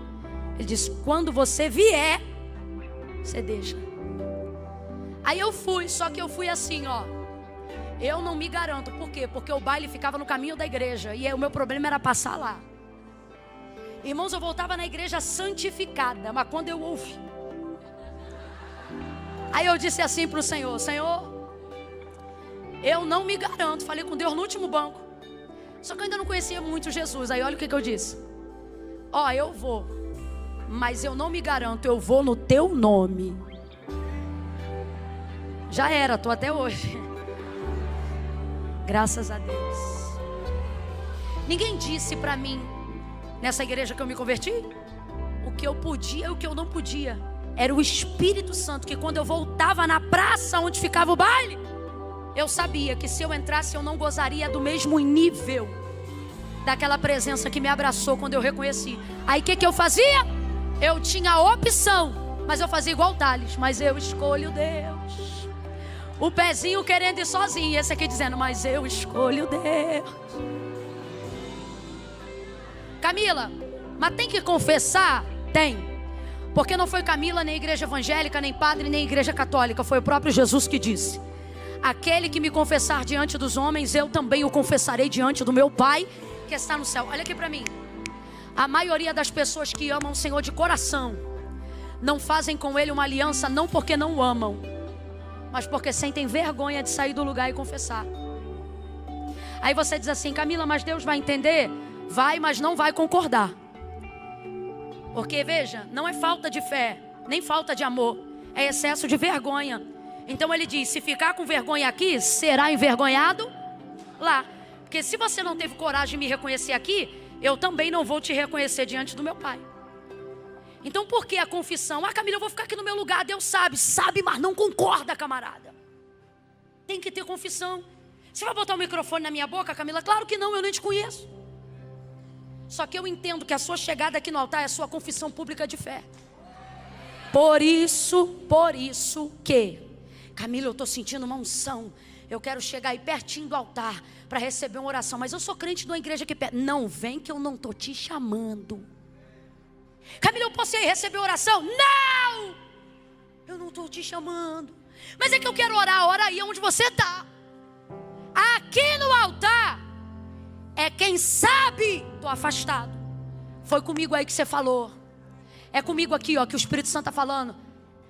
Ele disse: quando você vier, você deixa. Aí eu fui, só que eu fui assim, ó. Eu não me garanto. Por quê? Porque o baile ficava no caminho da igreja. E o meu problema era passar lá. Irmãos, eu voltava na igreja santificada. Mas quando eu ouvi, aí eu disse assim para o Senhor: Senhor, eu não me garanto. Falei com Deus no último banco. Só que eu ainda não conhecia muito Jesus. Aí olha o que eu disse: eu vou, mas eu não me garanto. Eu vou no teu nome. Já era, estou até hoje. Graças a Deus. Ninguém disse para mim, nessa igreja que eu me converti, o que eu podia e o que eu não podia. Era o Espírito Santo que, quando eu voltava na praça onde ficava o baile, eu sabia que se eu entrasse, eu não gozaria do mesmo nível daquela presença que me abraçou quando eu reconheci. Aí o que eu fazia? Eu tinha a opção, mas eu fazia igual o Thales: mas eu escolho Deus. O pezinho querendo ir sozinho, e esse aqui dizendo: mas eu escolho Deus. Camila, mas tem que confessar? Tem. Porque não foi Camila, nem igreja evangélica, nem padre, nem igreja católica. Foi o próprio Jesus que disse: aquele que me confessar diante dos homens, eu também o confessarei diante do meu Pai que está no céu. Olha aqui para mim. A maioria das pessoas que amam o Senhor de coração não fazem com Ele uma aliança, não porque não o amam, mas porque sentem vergonha de sair do lugar e confessar. Aí você diz assim: Camila, mas Deus vai entender? Vai, mas não vai concordar. Porque veja, não é falta de fé, nem falta de amor, é excesso de vergonha. Então ele diz: se ficar com vergonha aqui, será envergonhado lá. Porque se você não teve coragem de me reconhecer aqui, eu também não vou te reconhecer diante do meu Pai. Então por que a confissão? Camila, eu vou ficar aqui no meu lugar. Deus sabe, mas não concorda, camarada. Tem que ter confissão. Você vai botar o microfone na minha boca, Camila? Claro que não, eu nem te conheço. Só que eu entendo que a sua chegada aqui no altar é a sua confissão pública de fé. Por isso que Camila, eu estou sentindo uma unção. Eu quero chegar aí pertinho do altar para receber uma oração. Mas eu sou crente de uma igreja aqui perto. Não, vem que eu não estou te chamando. Camila, eu posso ir receber oração? Não! Eu não estou te chamando. Mas é que eu quero orar. Ora aí onde você está. Aqui no altar é quem sabe. Estou afastado. Foi comigo aí que você falou. É comigo aqui, ó, que o Espírito Santo está falando.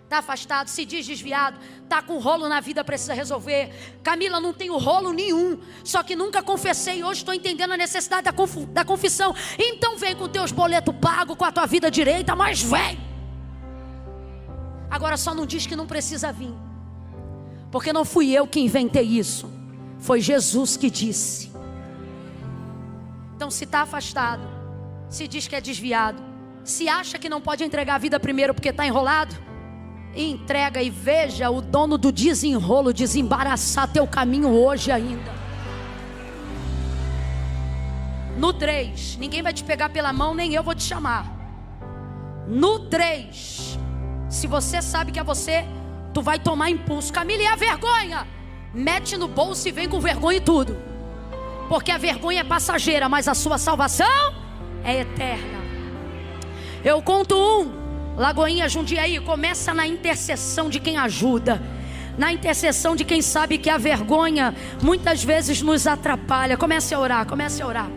Está afastado, se diz desviado, está com rolo na vida, precisa resolver. Camila, não tenho rolo nenhum, só que nunca confessei e hoje estou entendendo a necessidade da confissão. Então vem com teus boletos pagos, com a tua vida direita, mas vem. Agora só não diz que não precisa vir, porque não fui eu que inventei isso, foi Jesus que disse. Então se está afastado, se diz que é desviado, se acha que não pode entregar a vida primeiro porque está enrolado, entrega e veja o dono do desenrolo desembaraçar teu caminho hoje ainda. No 3, ninguém vai te pegar pela mão, nem eu vou te chamar. No 3, se você sabe que é você, tu vai tomar impulso. Camila, e a vergonha? Mete no bolso e vem com vergonha e tudo. Porque a vergonha é passageira, mas a sua salvação é eterna. Eu conto 1. Lagoinha, Jundiaí, começa na intercessão de quem ajuda, na intercessão de quem sabe que a vergonha muitas vezes nos atrapalha. Comece a orar, comece a orar.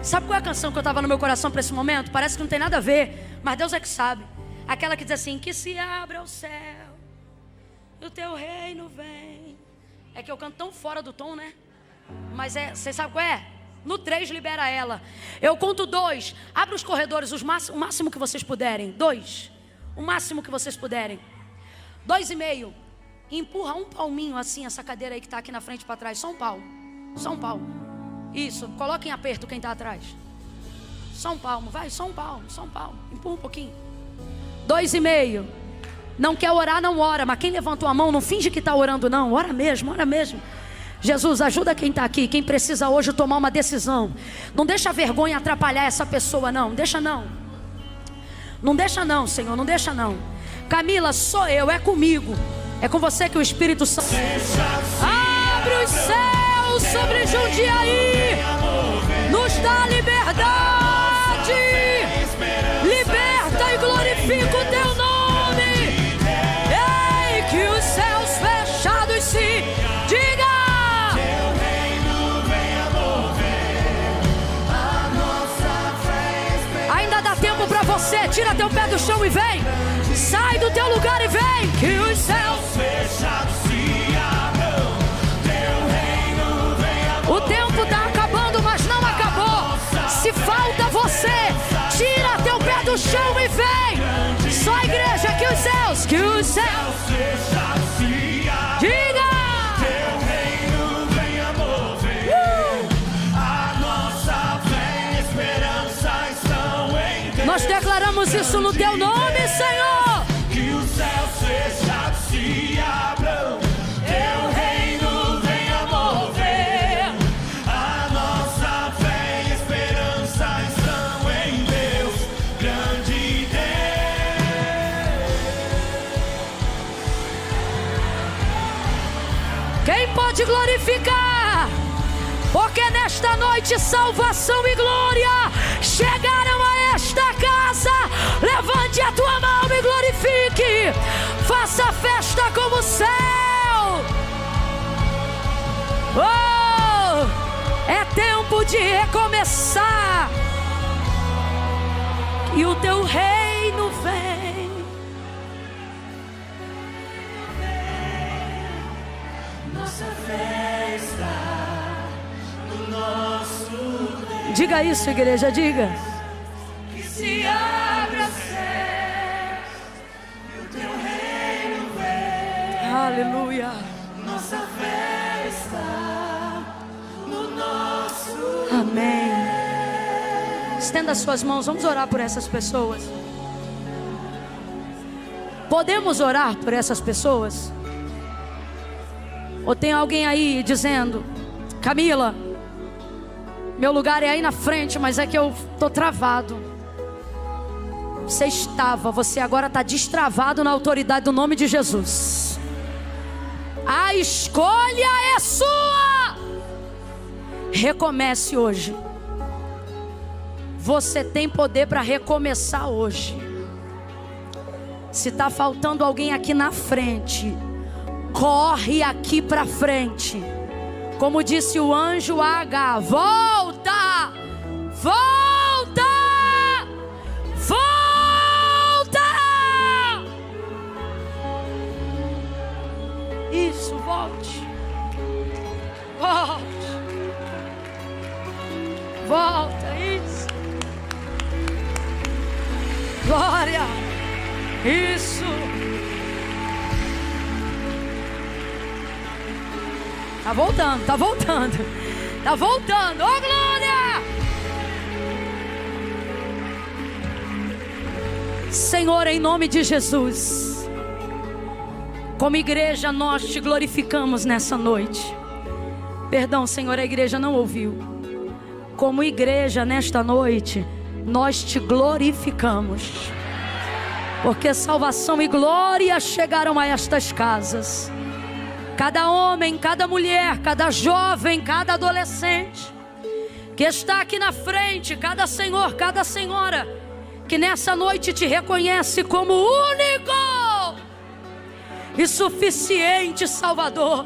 Sabe qual é a canção que eu estava no meu coração para esse momento? Parece que não tem nada a ver, mas Deus é que sabe. Aquela que diz assim: que se abra o céu, o teu reino vem. É que eu canto tão fora do tom, né? Mas você sabe qual é? No 3 libera ela. Eu conto 2. Abre os corredores o máximo que vocês puderem. 2. O máximo que vocês puderem. 2,5. Empurra um palminho assim essa cadeira aí que está aqui na frente para trás. Só um palmo. Só um palmo. Isso. Coloca em aperto quem está atrás. Só um palmo. Vai, só um palmo. Só um palmo. Empurra um pouquinho. 2,5. Não quer orar, não ora. Mas quem levantou a mão não finge que está orando não. Ora mesmo, ora mesmo. Jesus, ajuda quem está aqui, quem precisa hoje tomar uma decisão. Não deixa a vergonha atrapalhar essa pessoa não, deixa não. Não deixa não, Senhor, não deixa não. Camila, sou eu, é comigo. É com você que o Espírito Santo abre os céus sobre Jundiaí. Nos dá liberdade. Liberta e glorifica o teu nome. Ei, que os céus fechados se diga. Pra você, tira teu pé do chão e vem. Sai do teu lugar e vem. Que os céus fechados se abram. Teu reino venha. O tempo tá acabando, mas não acabou. Se falta você, tira teu pé do chão e vem. Só a igreja, que os céus fechados se abram. Diga. Teu reino venha mover. A nossa fé e esperança estão em Deus. Nós declaramos isso no teu nome, Senhor. Que os céus fechados se abram. Teu reino venha mover. A nossa fé e esperança estão em Deus, grande Deus. Quem pode glorificar? Porque nesta noite salvação e glória chegaram a esta casa. Levante a tua mão e glorifique. Faça festa como o céu. Oh, é tempo de recomeçar. E o teu reino vem. Nossa festa. Diga isso, igreja, diga. Que se abra o céu e o teu reino vem. Aleluia. Nossa fé está no nosso amém. Estenda as suas mãos, vamos orar por essas pessoas. Podemos orar por essas pessoas? Ou tem alguém aí dizendo: Camila, meu lugar é aí na frente, mas é que eu estou travado. Você agora está destravado na autoridade do nome de Jesus. A escolha é sua. Recomece hoje. Você tem poder para recomeçar hoje. Se está faltando alguém aqui na frente, corre aqui para frente. Como disse o anjo a H, volta, volta, volta. Isso, volte, volte, volta, isso. Glória, isso. Tá voltando, tá voltando, tá voltando. Ô, glória! Senhor, em nome de Jesus, como igreja nós te glorificamos nessa noite. Perdão, Senhor, a igreja não ouviu. Como igreja nesta noite, nós te glorificamos, porque salvação e glória chegaram a estas casas. Cada homem, cada mulher, cada jovem, cada adolescente que está aqui na frente, cada senhor, cada senhora que nessa noite te reconhece como único e suficiente Salvador.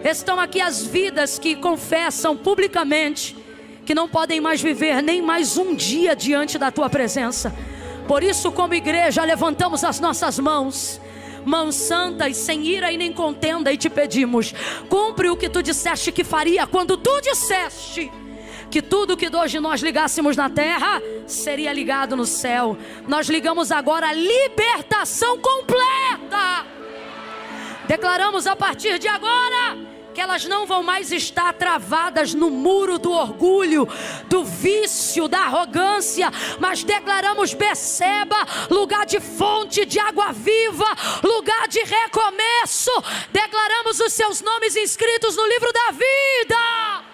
Estão aqui as vidas que confessam publicamente que não podem mais viver nem mais um dia diante da tua presença. Por isso, como igreja, levantamos as nossas mãos santas, sem ira e nem contenda, e te pedimos: cumpre o que tu disseste que faria, quando tu disseste que tudo que hoje nós ligássemos na terra seria ligado no céu. Nós ligamos agora a libertação completa. Declaramos a partir de agora que elas não vão mais estar travadas no muro do orgulho, do vício, da arrogância, mas declaramos Beceba, lugar de fonte de água viva, lugar de recomeço. Declaramos os seus nomes inscritos no livro da vida.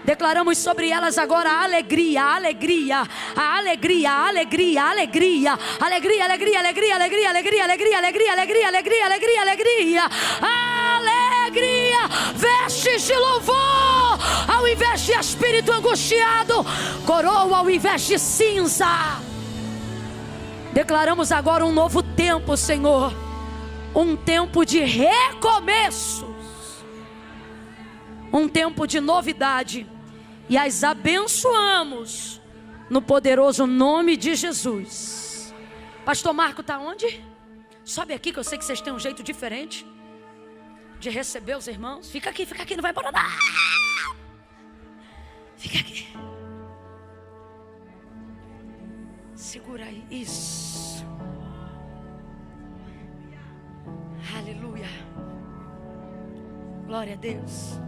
Declaramos sobre elas agora a alegria, a alegria, a alegria, a alegria, a alegria, alegria, alegria, alegria, alegria, alegria, alegria, alegria, alegria, alegria, alegria, alegria, alegria, vestes de louvor, ao invés de espírito angustiado, coroa ao invés de cinza. Declaramos agora um novo tempo, Senhor, um tempo de recomeços, um tempo de novidade, e as abençoamos no poderoso nome de Jesus. Pastor Marco está onde? Sobe aqui, que eu sei que vocês têm um jeito diferente de receber os irmãos. Fica aqui, não vai embora não. Fica aqui. Segura aí, isso. Aleluia. Glória a Deus.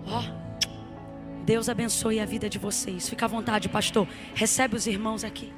Ó, Deus abençoe a vida de vocês. Fica à vontade, pastor. Recebe os irmãos aqui.